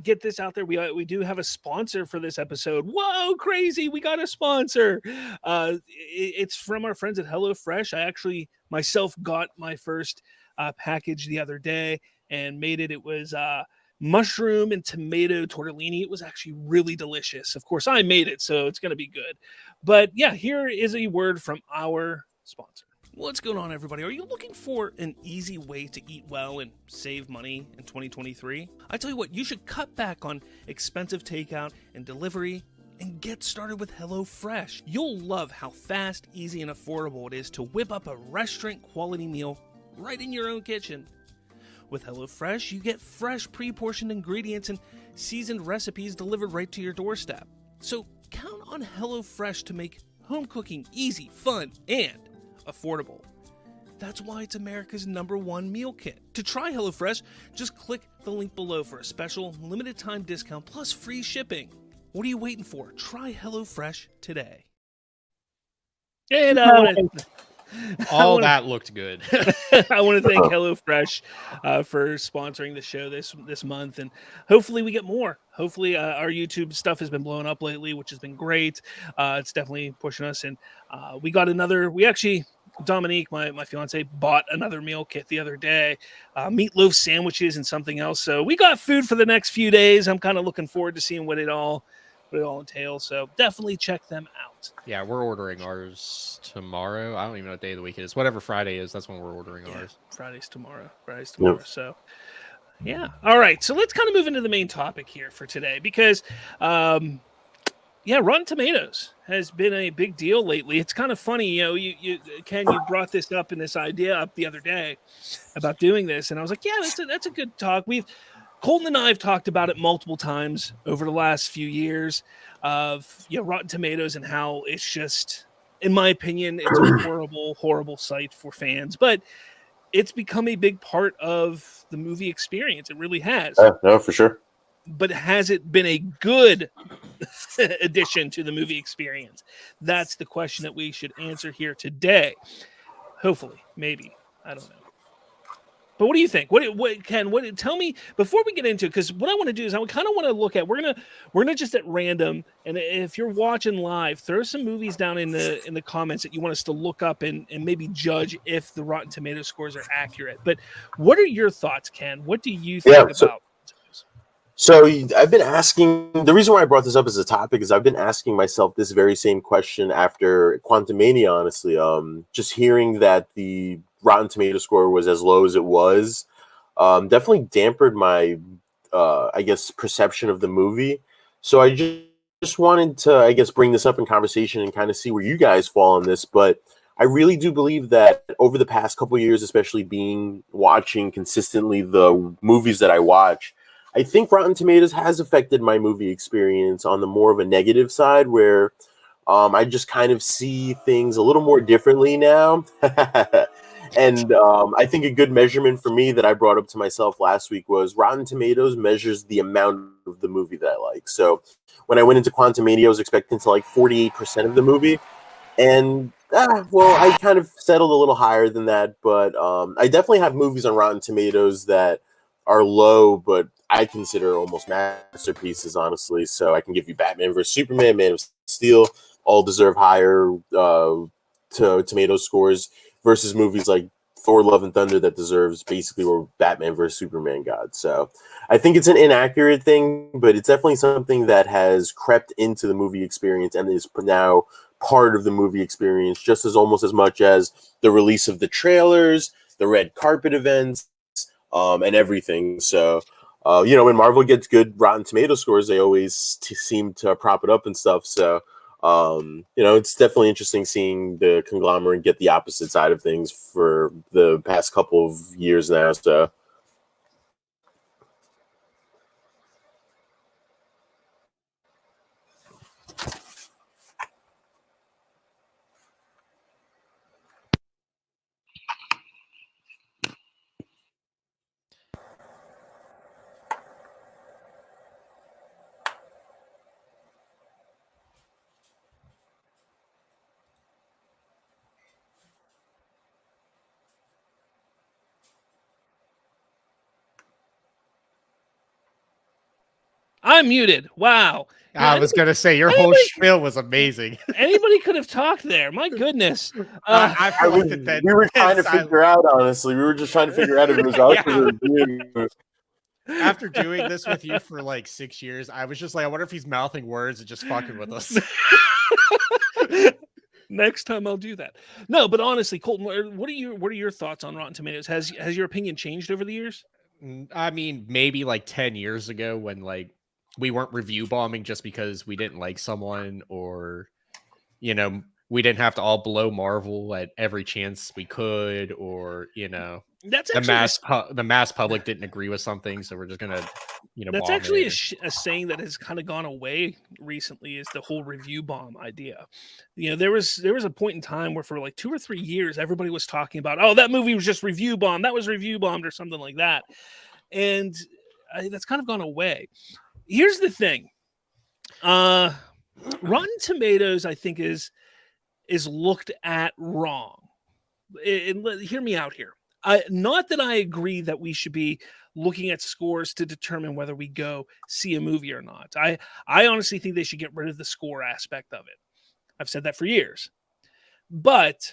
get this out there. We do have a sponsor for this episode. Whoa, crazy! We got a sponsor. It's from our friends at HelloFresh. I actually myself got my first package the other day and made it. It was mushroom and tomato tortellini. It was actually really delicious. Of course, I made it, so it's going to be good. But yeah, here is a word from our sponsor. What's going on, everybody? Are you looking for an easy way to eat well and save money in 2023? I tell you what, you should cut back on expensive takeout and delivery and get started with HelloFresh. You'll love how fast, easy, and affordable it is to whip up a restaurant-quality meal right in your own kitchen. With HelloFresh, you get fresh, pre-portioned ingredients and seasoned recipes delivered right to your doorstep. So count on HelloFresh to make home cooking easy, fun, and affordable. That's why it's America's #1 meal kit. To try HelloFresh, just click the link below for a special limited time discount plus free shipping. What are you waiting for? Try HelloFresh today. And that looked good. I want to thank HelloFresh for sponsoring the show this month, and hopefully we get more. Hopefully our YouTube stuff has been blowing up lately, which has been great. It's definitely pushing us, and we got another. We actually, Dominique, my fiance, bought another meal kit the other day, meatloaf sandwiches and something else. So we got food for the next few days. I'm kind of looking forward to seeing what it all entails. So definitely check them out. Yeah, we're ordering ours tomorrow. I don't even know what day of the week it is. Whatever Friday is, that's when we're ordering ours. Friday's tomorrow. Yep. So, yeah. All right. So let's kind of move into the main topic here for today because, Rotten Tomatoes has been a big deal lately. It's kind of funny, Ken, you brought this up and this idea up the other day about doing this, and I was like, yeah, that's a good talk. Colton and I have talked about it multiple times over the last few years of Rotten Tomatoes and how it's just, in my opinion, it's a horrible, horrible site for fans. But it's become a big part of the movie experience. It really has. No, for sure. But has it been a good addition to the movie experience? That's the question that we should answer here today. Hopefully, maybe. I don't know. But what do you think? Ken? Tell me before we get into it, because what I want to do is I kind of want to look at. We're gonna just at random, and if you're watching live, throw some movies down in the comments that you want us to look up and maybe judge if the Rotten Tomato scores are accurate. But what are your thoughts, Ken? What do you think about? So I've been asking. The reason why I brought this up as a topic is I've been asking myself this very same question after Quantumania. Honestly, just hearing that the Rotten Tomato score was as low as it was, definitely dampened my, perception of the movie. So I just wanted to, bring this up in conversation and kind of see where you guys fall on this. But I really do believe that over the past couple of years, especially watching consistently the movies that I watch, I think Rotten Tomatoes has affected my movie experience on the more of a negative side where I just kind of see things a little more differently now. And I think a good measurement for me that I brought up to myself last week was Rotten Tomatoes measures the amount of the movie that I like. So when I went into Quantumania, I was expecting to like 48% of the movie. And, I kind of settled a little higher than that. But I definitely have movies on Rotten Tomatoes that are low, but I consider almost masterpieces, honestly. So I can give you Batman vs. Superman, Man of Steel, all deserve higher tomato scores versus movies like Thor: Love and Thunder that deserves basically where Batman vs. Superman got. So I think it's an inaccurate thing, but it's definitely something that has crept into the movie experience and is now part of the movie experience just as almost as much as the release of the trailers, the red carpet events, and everything. So, when Marvel gets good Rotten Tomato scores, they always seem to prop it up and stuff. So, it's definitely interesting seeing the conglomerate get the opposite side of things for the past couple of years now. So. I'm muted. Wow. I was going to say, your whole spiel was amazing. Anybody could have talked there. My goodness. I feel like that we were trying to figure out, honestly. We were just trying to figure out if it was us or you. After doing this with you for like 6 years, I was just like, I wonder if he's mouthing words and just fucking with us. Next time I'll do that. No, but honestly, Colton, what are your thoughts on Rotten Tomatoes? Has your opinion changed over the years? I mean, maybe like 10 years ago when like we weren't review bombing just because we didn't like someone, or we didn't have to all blow Marvel at every chance we could, or that's the mass public didn't agree with something, so we're just gonna that's actually a saying that has kind of gone away recently, is the whole review bomb idea. There was a point in time where for like 2 or 3 years everybody was talking about, oh, that movie was just review bombed, that was review bombed, or something like that, and that's kind of gone away. Here's the thing. Rotten Tomatoes, I think, is looked at wrong. Hear me out here. Not that I agree that we should be looking at scores to determine whether we go see a movie or not. I honestly think they should get rid of the score aspect of it. I've said that for years. But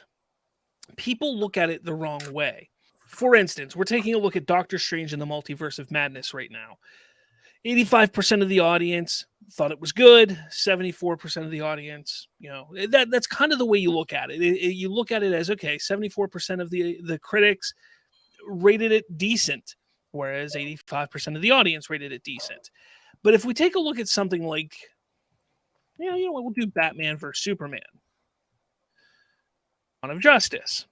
people look at it the wrong way. For instance, we're taking a look at Doctor Strange in the Multiverse of Madness right now. 85% of the audience thought it was good. 74% of the audience, that's kind of the way you look at it. You look at it as, okay, 74% of the critics rated it decent, whereas 85% of the audience rated it decent. But if we take a look at something like, we'll do Batman versus Superman, Dawn of Justice.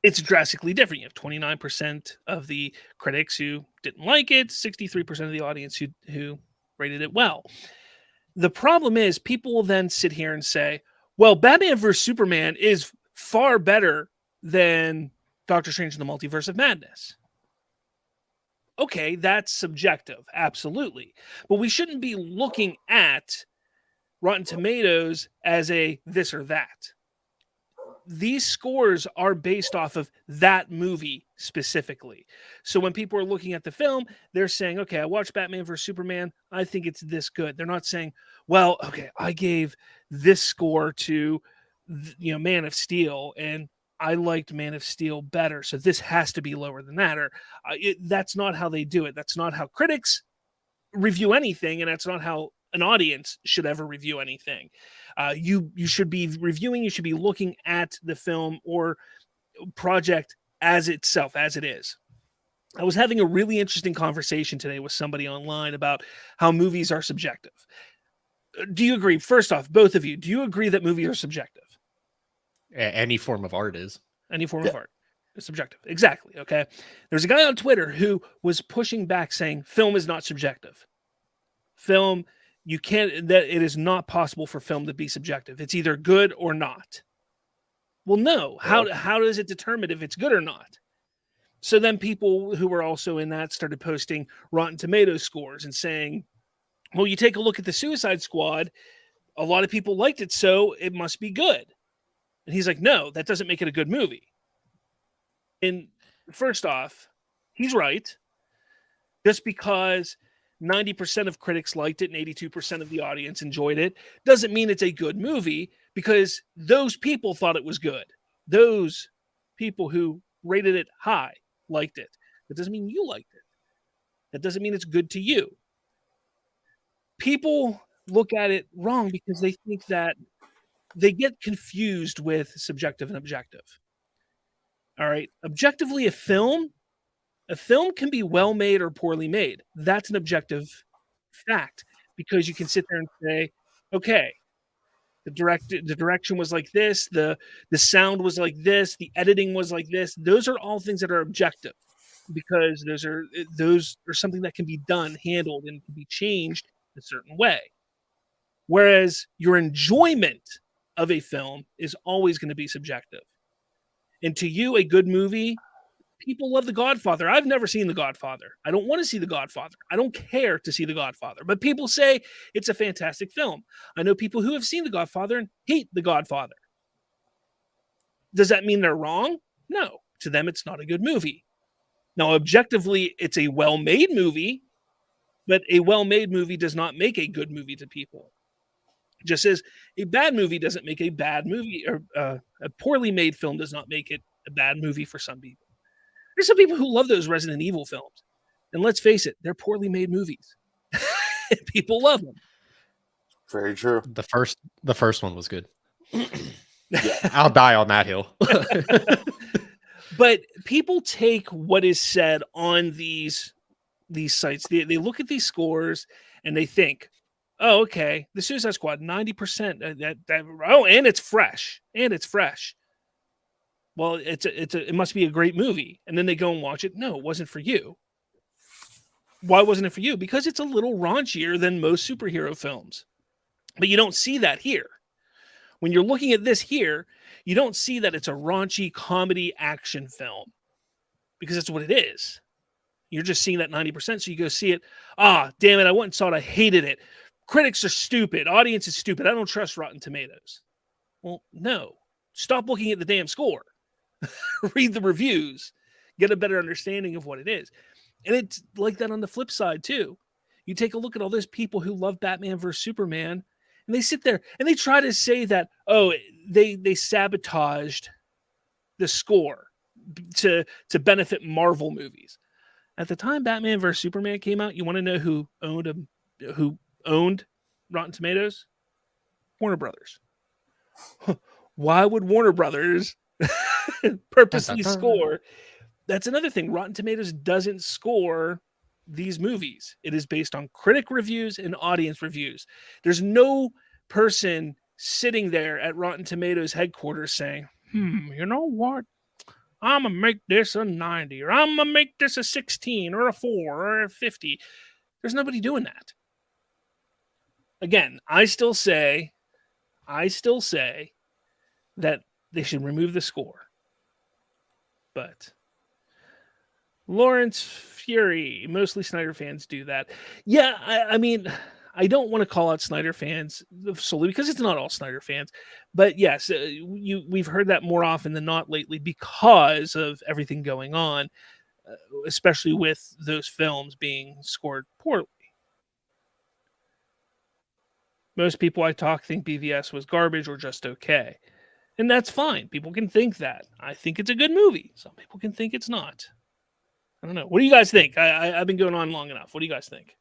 It's drastically different. You have 29% of the critics who didn't like it, 63% of the audience who rated it well. The problem is people will then sit here and say, well, Batman vs. Superman is far better than Doctor Strange in the Multiverse of Madness. Okay, that's subjective, absolutely. But we shouldn't be looking at Rotten Tomatoes as a this or that. These scores are based off of that movie specifically. So when people are looking at the film, they're saying, okay, I watched Batman vs. Superman. I think it's this good. They're not saying, well, okay, I gave this score to, Man of Steel, and I liked Man of Steel better, so this has to be lower than that. Or that's not how they do it. That's not how critics review anything, and that's not how an audience should ever review anything. You should be reviewing, you should be looking at the film or project as itself, as it is. I was having a really interesting conversation today with somebody online about how movies are subjective. Do you agree? First off, both of you, do you agree that movies are subjective? Any form of art is. Any form of art is subjective. Exactly. Okay. There's a guy on Twitter who was pushing back saying film is not subjective. Film, that it is not possible for film to be subjective. It's either good or not. Well, no. How does it determine if it's good or not? So then people who were also in that started posting Rotten Tomatoes scores and saying, well, you take a look at the Suicide Squad, a lot of people liked it, so it must be good. And he's like, no, that doesn't make it a good movie. And first off, he's right. Just because 90% of critics liked it and 82% of the audience enjoyed it doesn't mean it's a good movie, because those people thought it was good. Those people who rated it high liked it. That doesn't mean you liked it. That doesn't mean it's good to you. People look at it wrong because they think that they get confused with subjective and objective. All right. Objectively, a film can be well made or poorly made. That's an objective fact, because you can sit there and say, okay, the direction was like this, the sound was like this, the editing was like this. Those are all things that are objective, because those are something that can be done, handled, and can be changed a certain way. Whereas your enjoyment of a film is always going to be subjective. And to you, a good movie, people love The Godfather. I've never seen The Godfather. I don't want to see The Godfather. I don't care to see The Godfather. But people say it's a fantastic film. I know people who have seen The Godfather and hate The Godfather. Does that mean they're wrong? No. To them, it's not a good movie. Now, objectively, it's a well-made movie, But a well-made movie does not make a good movie to people. Just as a bad movie doesn't make a bad movie, or a poorly made film does not make it a bad movie for some people. There's some people who love those Resident Evil films. And let's face it, they're poorly made movies. People love them. Very true. The first one was good. I'll die on that hill. But people take what is said on these sites. They look at these scores and they think, oh, okay, the Suicide Squad, 90%. And it's fresh. Well, it must be a great movie. And then they go and watch it. No, it wasn't for you. Why wasn't it for you? Because it's a little raunchier than most superhero films. But you don't see that here. When you're looking at this here, you don't see that it's a raunchy comedy action film. Because that's what it is. You're just seeing that 90%. So you go see it. Damn it, I went and saw it. I hated it. Critics are stupid. Audience is stupid. I don't trust Rotten Tomatoes. Well, no. Stop looking at the damn score. Read the reviews. Get a better understanding of what it is. And it's like that on the flip side, too. You take a look at all those people who love Batman vs. Superman, and they sit there and they try to say that, they sabotaged the score to benefit Marvel movies. At the time Batman vs. Superman came out, you want to know who owned Rotten Tomatoes? Warner Brothers. Why would Warner Brothers purposely score? That's another thing. Rotten Tomatoes doesn't score these movies. It is based on critic reviews and audience reviews. There's no person sitting there at Rotten Tomatoes headquarters saying, you know what? I'm going to make this a 90, or I'm going to make this a 16, or a 4, or a 50. There's nobody doing that. Again, I still say that they should remove the score. But Lawrence Fury, mostly Snyder fans do that. Yeah, I mean, I don't want to call out Snyder fans solely because it's not all Snyder fans. But yes, we've heard that more often than not lately because of everything going on, especially with those films being scored poorly. Most people I talk think BVS was garbage or just okay. And that's fine. People can think that. I think it's a good movie. Some people can think it's not. I don't know. What do you guys think? I've been going on long enough. What do you guys think?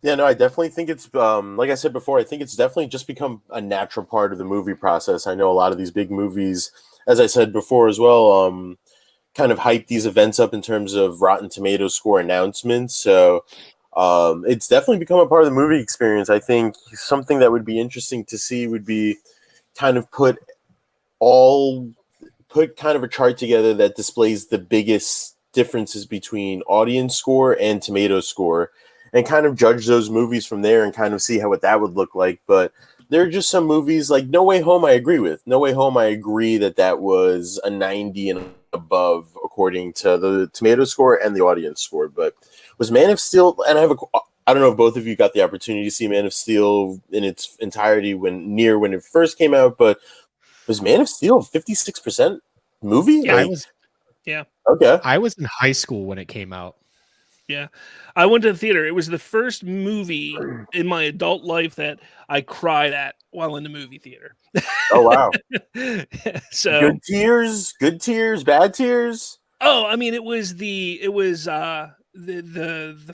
Yeah, no, I definitely think it's, like I said before, I think it's definitely just become a natural part of the movie process. I know a lot of these big movies, as I said before as well, kind of hype these events up in terms of Rotten Tomatoes score announcements. So it's definitely become a part of the movie experience. I think something that would be interesting to see would be kind of put kind of a chart together that displays the biggest differences between audience score and tomato score, and kind of judge those movies from there and kind of see what that would look like. But there are just some movies like No Way Home I agree with. No Way Home, I agree that was a 90 and above according to the tomato score and the audience score. But was Man of Steel, and I don't know if both of you got the opportunity to see Man of Steel in its entirety when it first came out, but was Man of Steel 56% movie? Yeah, Okay. I was in high school when it came out. Yeah. I went to the theater. It was the first movie in my adult life that I cried at while in the movie theater. Oh, wow. So good tears, bad tears. Oh, I mean, it was the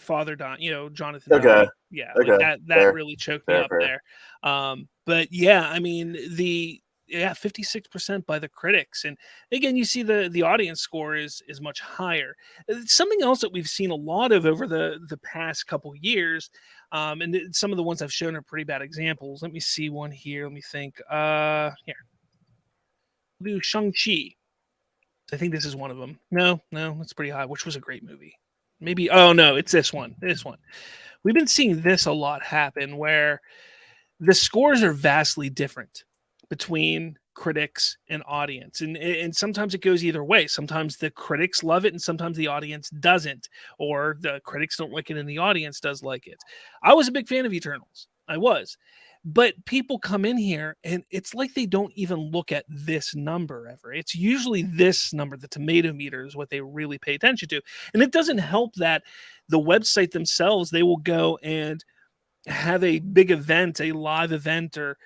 father Don, Jonathan. Okay. Don. Yeah. Okay. Like that really choked me up there. But yeah, I mean, 56% by the critics. And again, you see the audience score is much higher. Something else that we've seen a lot of over the past couple years, and some of the ones I've shown are pretty bad examples. Let me see one here. Let me think. Here. We'll do Shang-Chi. I think this is one of them. No, that's pretty high, which was a great movie. Maybe, no, it's this one. We've been seeing this a lot happen where the scores are vastly different between critics and audience. And sometimes it goes either way. Sometimes the critics love it and sometimes the audience doesn't, or the critics don't like it and the audience does like it. I was a big fan of Eternals. I was. But people come in here and it's like they don't even look at this number ever. It's usually this number, the tomato meter, is what they really pay attention to. And it doesn't help that the website themselves, they will go and have a big event, a live event, or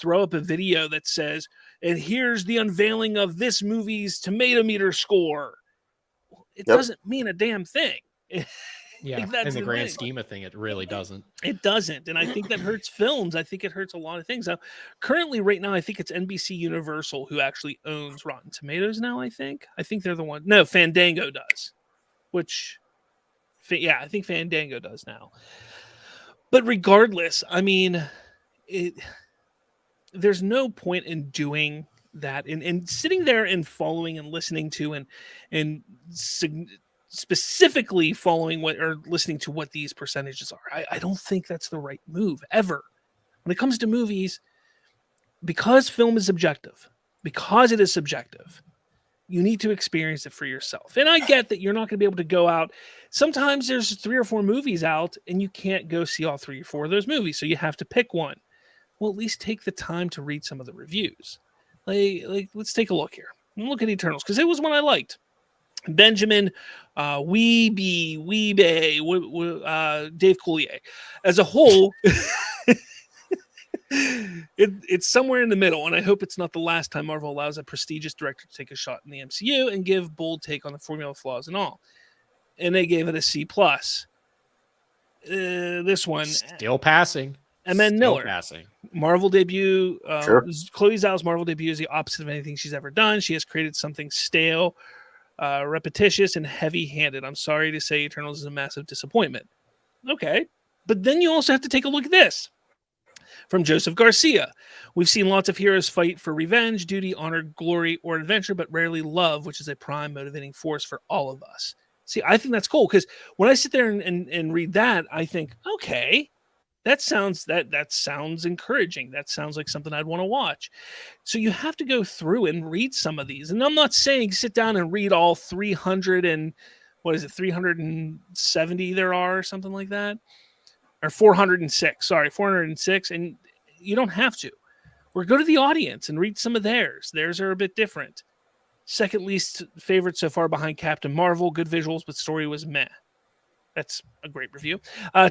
throw up a video that says, and here's the unveiling of this movie's tomato meter score. It doesn't mean a damn thing. Yeah, in the grand scheme of thing, it really doesn't. It doesn't, and I think that hurts films. I think it hurts a lot of things. Now, currently, right now, I think it's NBC Universal who actually owns Rotten Tomatoes now, I think they're the one. No, Fandango does, I think Fandango does now. But regardless, I mean, there's no point in doing that and sitting there and following and listening to and specifically following listening to what these percentages are. I don't think that's the right move ever. When it comes to movies, because film is subjective, because it is subjective, you need to experience it for yourself. And I get that you're not going to be able to go out. Sometimes there's 3 or 4 movies out and you can't go see all 3 or 4 of those movies. So you have to pick one. Well, at least take the time to read some of the reviews. Like let's take a look here. Look at Eternals, because it was one I liked. Benjamin, Dave Coulier. As a whole, it's somewhere in the middle, and I hope it's not the last time Marvel allows a prestigious director to take a shot in the MCU and give bold take on the formula, flaws, and all. And they gave it a C+. This one still passing. And then Miller, passing. Marvel debut. Sure. Chloe Zhao's Marvel debut is the opposite of anything she's ever done. She has created something stale, repetitious, and heavy-handed. I'm sorry to say Eternals is a massive disappointment. Okay, but then you also have to take a look at this. From Joseph Garcia. We've seen lots of heroes fight for revenge, duty, honor, glory, or adventure, but rarely love, which is a prime motivating force for all of us. See, I think that's cool, because when I sit there and read that, I think, okay, that sounds encouraging. That sounds like something I'd want to watch. So you have to go through and read some of these. And I'm not saying sit down and read all 370 there are, or something like that. Or 406, 406, and you don't have to. Or go to the audience and read some of theirs. Theirs are a bit different. Second least favorite so far behind Captain Marvel. Good visuals, but story was meh. That's a great review.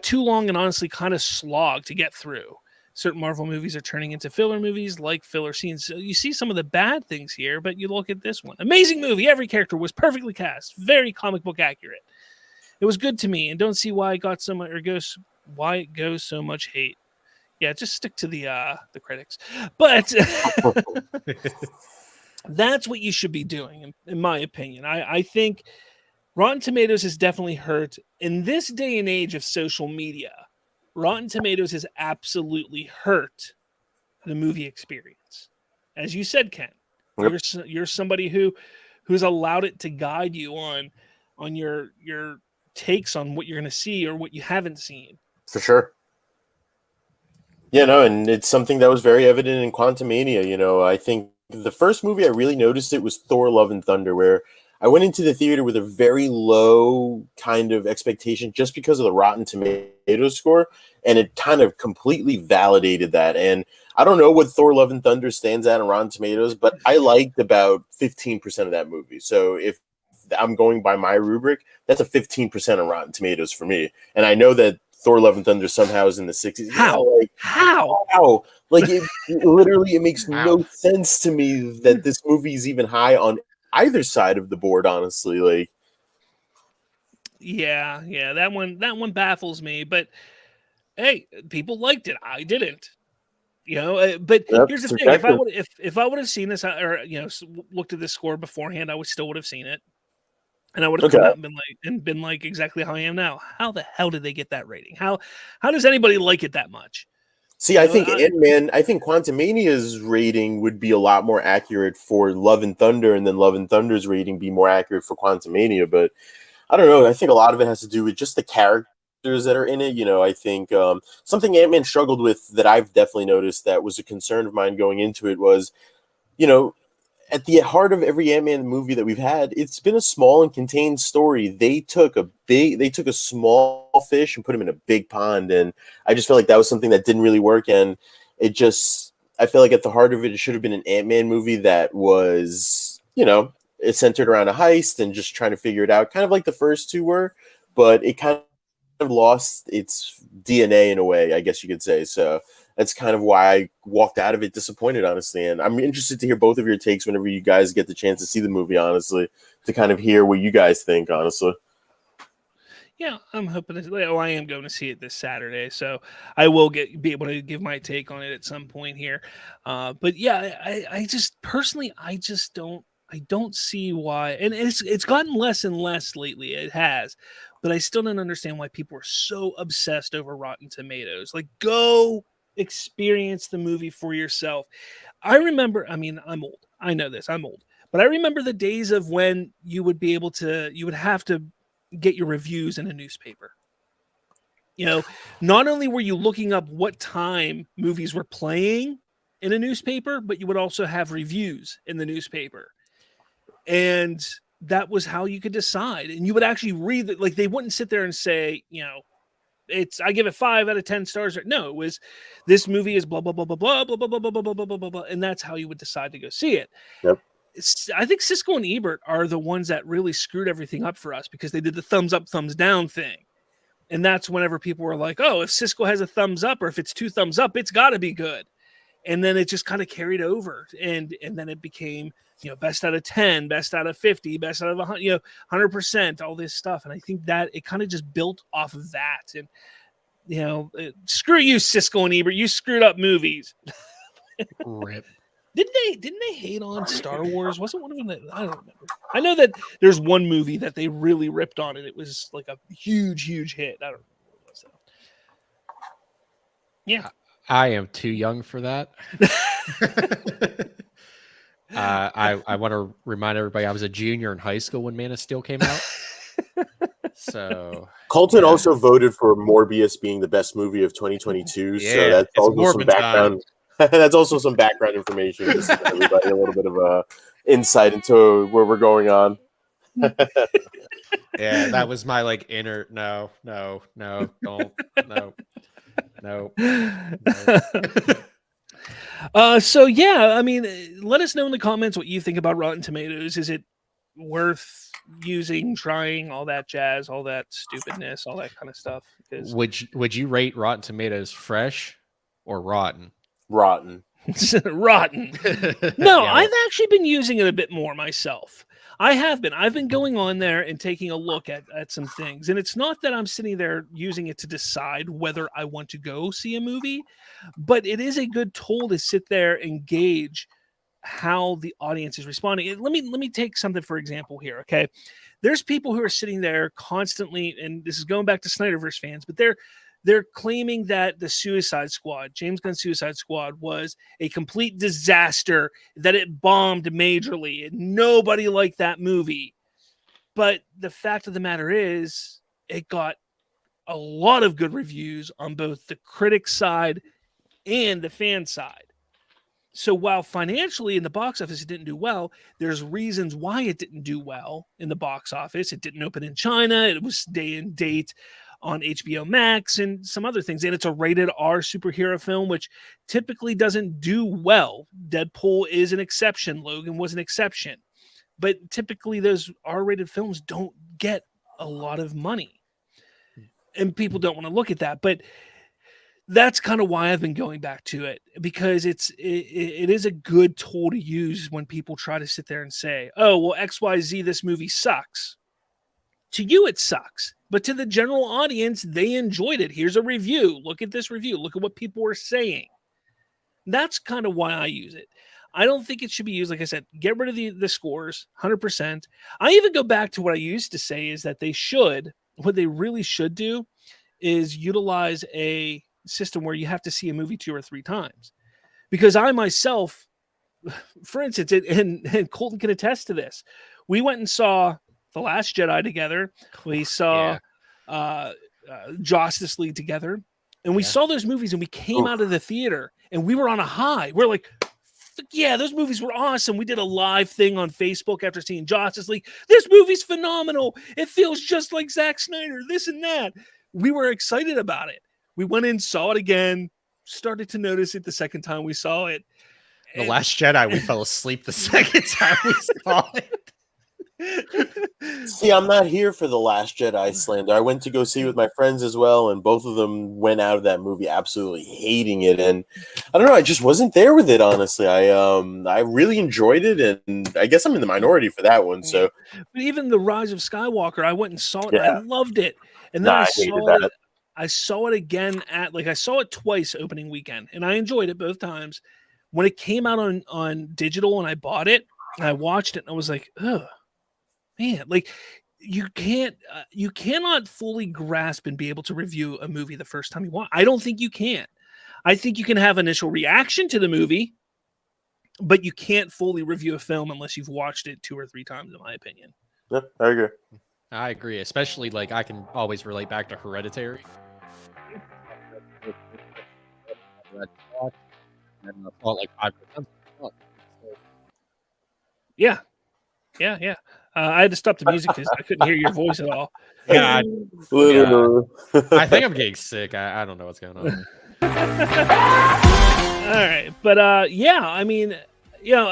Too long and honestly kind of slog to get through. Certain Marvel movies are turning into filler movies, like filler scenes. So you see some of the bad things here, but you look at this one. Amazing movie. Every character was perfectly cast. Very comic book accurate. It was good to me, and don't see why it got so much, why it goes so much hate. Yeah, just stick to the critics. But that's what you should be doing, in my opinion. I think Rotten Tomatoes has definitely hurt. In this day and age of social media, Rotten Tomatoes has absolutely hurt the movie experience. As you said, Ken, yep. You're somebody who's allowed it to guide you on your takes on what you're going to see or what you haven't seen. For sure. Yeah, no, and it's something that was very evident in Quantumania. I think the first movie I really noticed it was Thor: Love and Thunder, where I went into the theater with a very low kind of expectation just because of the Rotten Tomatoes score, and it kind of completely validated that. And I don't know what Thor: Love and Thunder stands at on Rotten Tomatoes, but I liked about 15% of that movie. So if I'm going by my rubric, that's a 15% on Rotten Tomatoes for me. And I know that Thor: Love and Thunder somehow is in the 60s. How? How? Like, it makes no sense to me that this movie is even high on either side of the board, honestly. Like, yeah, that one baffles me. But hey, people liked it. I didn't. But here's the thing: if I would have seen this, or looked at this score beforehand, I still would have seen it. And I would have come out and been like exactly how I am now. How the hell did they get that rating? How does anybody like it that much? See, I think Quantumania's rating would be a lot more accurate for Love and Thunder, and then Love and Thunder's rating be more accurate for Quantumania. But I don't know. I think a lot of it has to do with just the characters that are in it. I think something Ant-Man struggled with that I've definitely noticed that was a concern of mine going into it was, at the heart of every Ant-Man movie that we've had, it's been a small and contained story. They took a small fish and put him in a big pond, and I just feel like that was something that didn't really work. And I feel like at the heart of it, it should have been an Ant-Man movie that was, it's centered around a heist and just trying to figure it out, kind of like the first two were, but it kind of lost its DNA in a way, I guess you could say. So that's kind of why I walked out of it disappointed, honestly. And I'm interested to hear both of your takes whenever you guys get the chance to see the movie, honestly, to kind of hear what you guys think, honestly. Yeah, I'm hoping I am going to see it this Saturday, so I will be able to give my take on it at some point here. But yeah, I just personally, I don't see why, and it's gotten less and less lately. It has, but I still don't understand why people are so obsessed over Rotten Tomatoes. Like, go experience the movie for yourself. I remember, I'm old. I know this. I'm old, but I remember the days of when you would have to get your reviews in a newspaper. Not only were you looking up what time movies were playing in a newspaper, but you would also have reviews in the newspaper. And that was how you could decide. And you would actually read it. Like, they wouldn't sit there and say, I give it 5 out of 10 stars. No, it was, this movie is blah, blah, blah, blah, blah, blah, blah, blah, blah, blah, blah, blah, blah, blah. And that's how you would decide to go see it. Yep. I think Siskel and Ebert are the ones that really screwed everything up for us, because they did the thumbs up, thumbs down thing. And that's whenever people were like, oh, if Siskel has a thumbs up, or if it's 2 thumbs up, it's got to be good. And then it just kind of carried over. And then it became, best out of 10, best out of 50, best out of 100, 100%, all this stuff. And I think that it kind of just built off of that. And, screw you, Siskel and Ebert. You screwed up movies. Rip. Didn't they hate on Star Wars? Wasn't one of them that, I don't remember. I know that there's one movie that they really ripped on, and it was like a huge hit. I don't remember what it was though. Yeah. I am too young for that. I want to remind everybody I was a junior in high school when Man of Steel came out. So Colton also voted for Morbius being the best movie of 2022. Yeah, so that's also Morbin some background. That's also some background information to give everybody a little bit of a insight into where we're going on. Yeah, that was my inner no, don't, no. So yeah, let us know in the comments what you think about Rotten Tomatoes. Is it worth using, trying, all that jazz, all that stupidness, all that kind of stuff? Would you rate Rotten Tomatoes fresh or rotten? Rotten. Rotten. No, yeah. I've actually been using it a bit more myself. I've been going on there and taking a look at some things. And it's not that I'm sitting there using it to decide whether I want to go see a movie, but it is a good tool to sit there and gauge how the audience is responding. Let me take something for example here, okay? There's people who are sitting there constantly, and this is going back to Snyderverse fans, but they're claiming that the Suicide Squad, James Gunn's Suicide Squad, was a complete disaster, that it bombed majorly, and nobody liked that movie. But the fact of the matter is, it got a lot of good reviews on both the critic side and the fan side. So while financially in the box office it didn't do well, there's reasons why it didn't do well in the box office. It didn't open in China. It was day and date on HBO Max and some other things. And it's a rated R superhero film, which typically doesn't do well. Deadpool is an exception. Logan was an exception. But typically those R-rated films don't get a lot of money. And people don't want to look at that. But that's kind of why I've been going back to it, because it is a good tool to use when people try to sit there and say, oh, well, XYZ, this movie sucks. To you, it sucks. But to the general audience, they enjoyed it. Here's a review. Look at this review. Look at what people are saying. That's kind of why I use it. I don't think it should be used, like I said, get rid of the scores, 100%. I even go back to what I used to say is that what they really should do is utilize a system where you have to see a movie 2 or 3 times. Because I myself, for instance, and Colton can attest to this, we went and saw The Last Jedi together. We saw Justice League together. And we saw those movies and we came out of the theater and we were on a high. We're like, Yeah, those movies were awesome. We did a live thing on Facebook after seeing Justice League. This movie's phenomenal. It feels just like Zack Snyder, this and that. We were excited about it. We went in, saw it again, started to notice it the second time we saw it. The Last Jedi, we fell asleep the second time we saw it. See, I'm not here for the Last Jedi slander. I went to go see with my friends as well, and both of them went out of that movie absolutely hating it. And I don't know, I just wasn't there with it. Honestly, I really enjoyed it, and I guess I'm in the minority for that one. So, but even the Rise of Skywalker, I went and saw it. Yeah. And I loved it, and then Nah, I I hated saw that. it. I saw it again I saw it twice opening weekend, and I enjoyed it both times. When it came out on digital, and I bought it, and I watched it, and I was like, oh man, like you cannot fully grasp and be able to review a movie the first time you watch. I don't think you can. I think you can have initial reaction to the movie, but you can't fully review a film unless you've watched it 2 or 3 times, in my opinion. Yeah, I agree. I agree, especially like I can always relate back to Hereditary. And I saw it like 5 times. Yeah. I had to stop the music because I couldn't hear your voice at all. Yeah, I think I'm getting sick. I don't know what's going on. All right, but yeah, I mean, you know,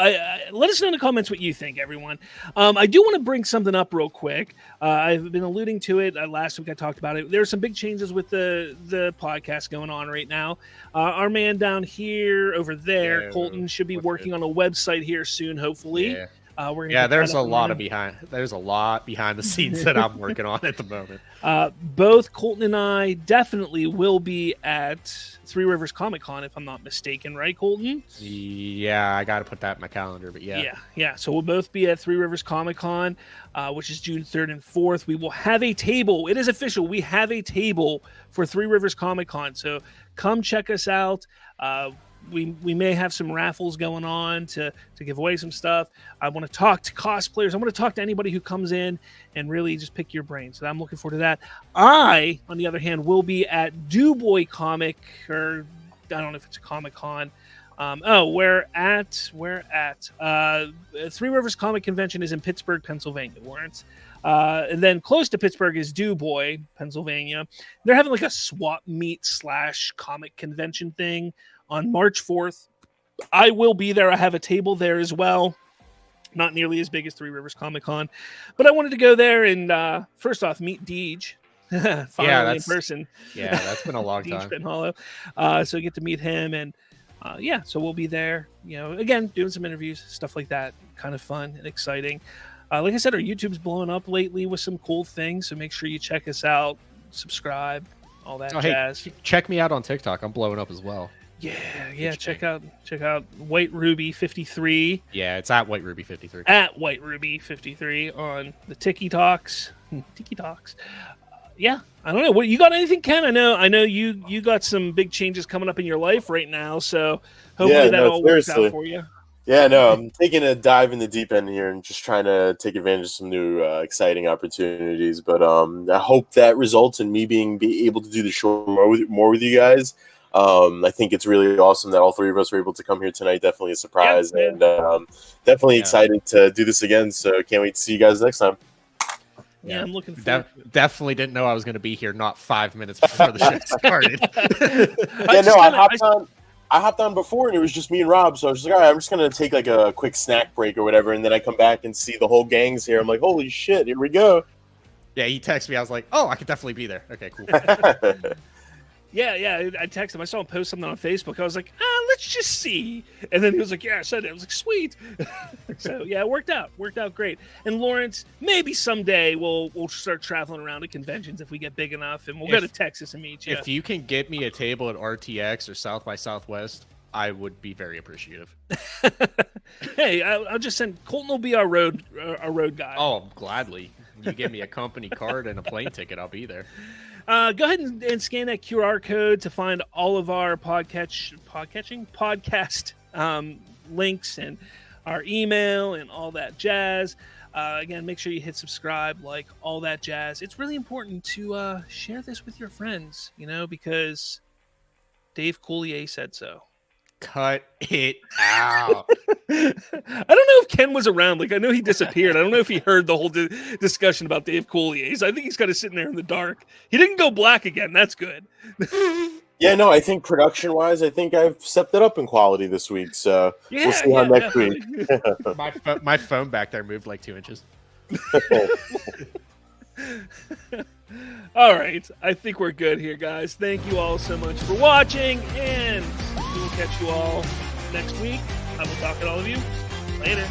let us know in the comments what you think, everyone. I do want to bring something up real quick. I've been alluding to it last week. I talked about it. There are some big changes with the podcast going on right now. Our man down here, over there, Colton, should be working on a website here soon, hopefully. Yeah. We're gonna There's a lot behind the scenes that I'm working on at the moment. Both Colton and I definitely will be at Three Rivers Comic Con, if I'm not mistaken, right, Colton? Yeah, I got to put that in my calendar, but yeah. So we'll both be at Three Rivers Comic Con, which is June 3rd and 4th. We will have a table. It is official. We have a table for Three Rivers Comic Con. So come check us out. We may have some raffles going on to give away some stuff. I want to talk to cosplayers. I want to talk to anybody who comes in and really just pick your brain. So I'm looking forward to that. I, on the other hand, will be at DuBois Comic, or I don't know if it's a Comic Con. We're at Three Rivers Comic Convention is in Pittsburgh, Pennsylvania, Lawrence. And then close to Pittsburgh is DuBois, Pennsylvania. They're having like a swap meet / comic convention thing on March 4th. I will be there. I have a table there as well. Not nearly as big as Three Rivers Comic Con, but I wanted to go there and first off meet Deej. Finally in person. Yeah, that's been a long time. Deej Hollow. So get to meet him, and so we'll be there. You know, again, doing some interviews, stuff like that. Kind of fun and exciting. Like I said, our YouTube's blowing up lately with some cool things, so make sure you check us out, subscribe, all that jazz. Hey, check me out on TikTok. I'm blowing up as well. Yeah. Check out White Ruby 53. Yeah, it's at White Ruby 53. At White Ruby 53 on the Tiki Talks. Yeah, I don't know. What you got? Anything, Ken? I know you got some big changes coming up in your life right now. So hopefully that all works out for you. Yeah, no, I'm taking a dive in the deep end here and just trying to take advantage of some new exciting opportunities. But I hope that results in me being able to do the show more with you guys. I think it's really awesome that all three of us were able to come here tonight. Definitely a surprise, and definitely excited to do this again. So can't wait to see you guys next time. Yeah, I'm looking forward. Definitely didn't know I was going to be here not 5 minutes before the show started. I hopped on before and it was just me and Rob, so I was just like, all right, I'm just gonna take like a quick snack break or whatever, and then I come back and see the whole gang's here. I'm like, holy shit, here we go. Yeah, he texted me. I was like, oh, I could definitely be there. Okay, cool. Yeah. I texted him. I saw him post something on Facebook. I was like, let's just see. And then he was like, yeah, I said it. I was like, sweet. So yeah, it worked out great. And Lawrence, maybe someday we'll start traveling around to conventions if we get big enough, and we'll go to Texas and meet you. If you can get me a table at RTX or South by Southwest, I would be very appreciative. Hey, I'll just send Colton will be our road guy. Oh, gladly. You give me a company card and a plane ticket, I'll be there. Go ahead and scan that QR code to find all of our podcast links and our email and all that jazz. Again, make sure you hit subscribe, like all that jazz. It's really important to share this with your friends, because Dave Coulier said so. cut it out. I don't know if Ken was around. Like, I know he disappeared. I don't know if he heard the whole discussion about Dave Coulier. I think he's kind of sitting there in the dark. He didn't go black again. That's good. Yeah, no, I think production-wise, I think I've stepped it up in quality this week. So we'll see how next week. My phone back there moved like 2 inches. All right. I think we're good here, guys. Thank you all so much for watching, and we will catch you all next week. I will talk to all of you later.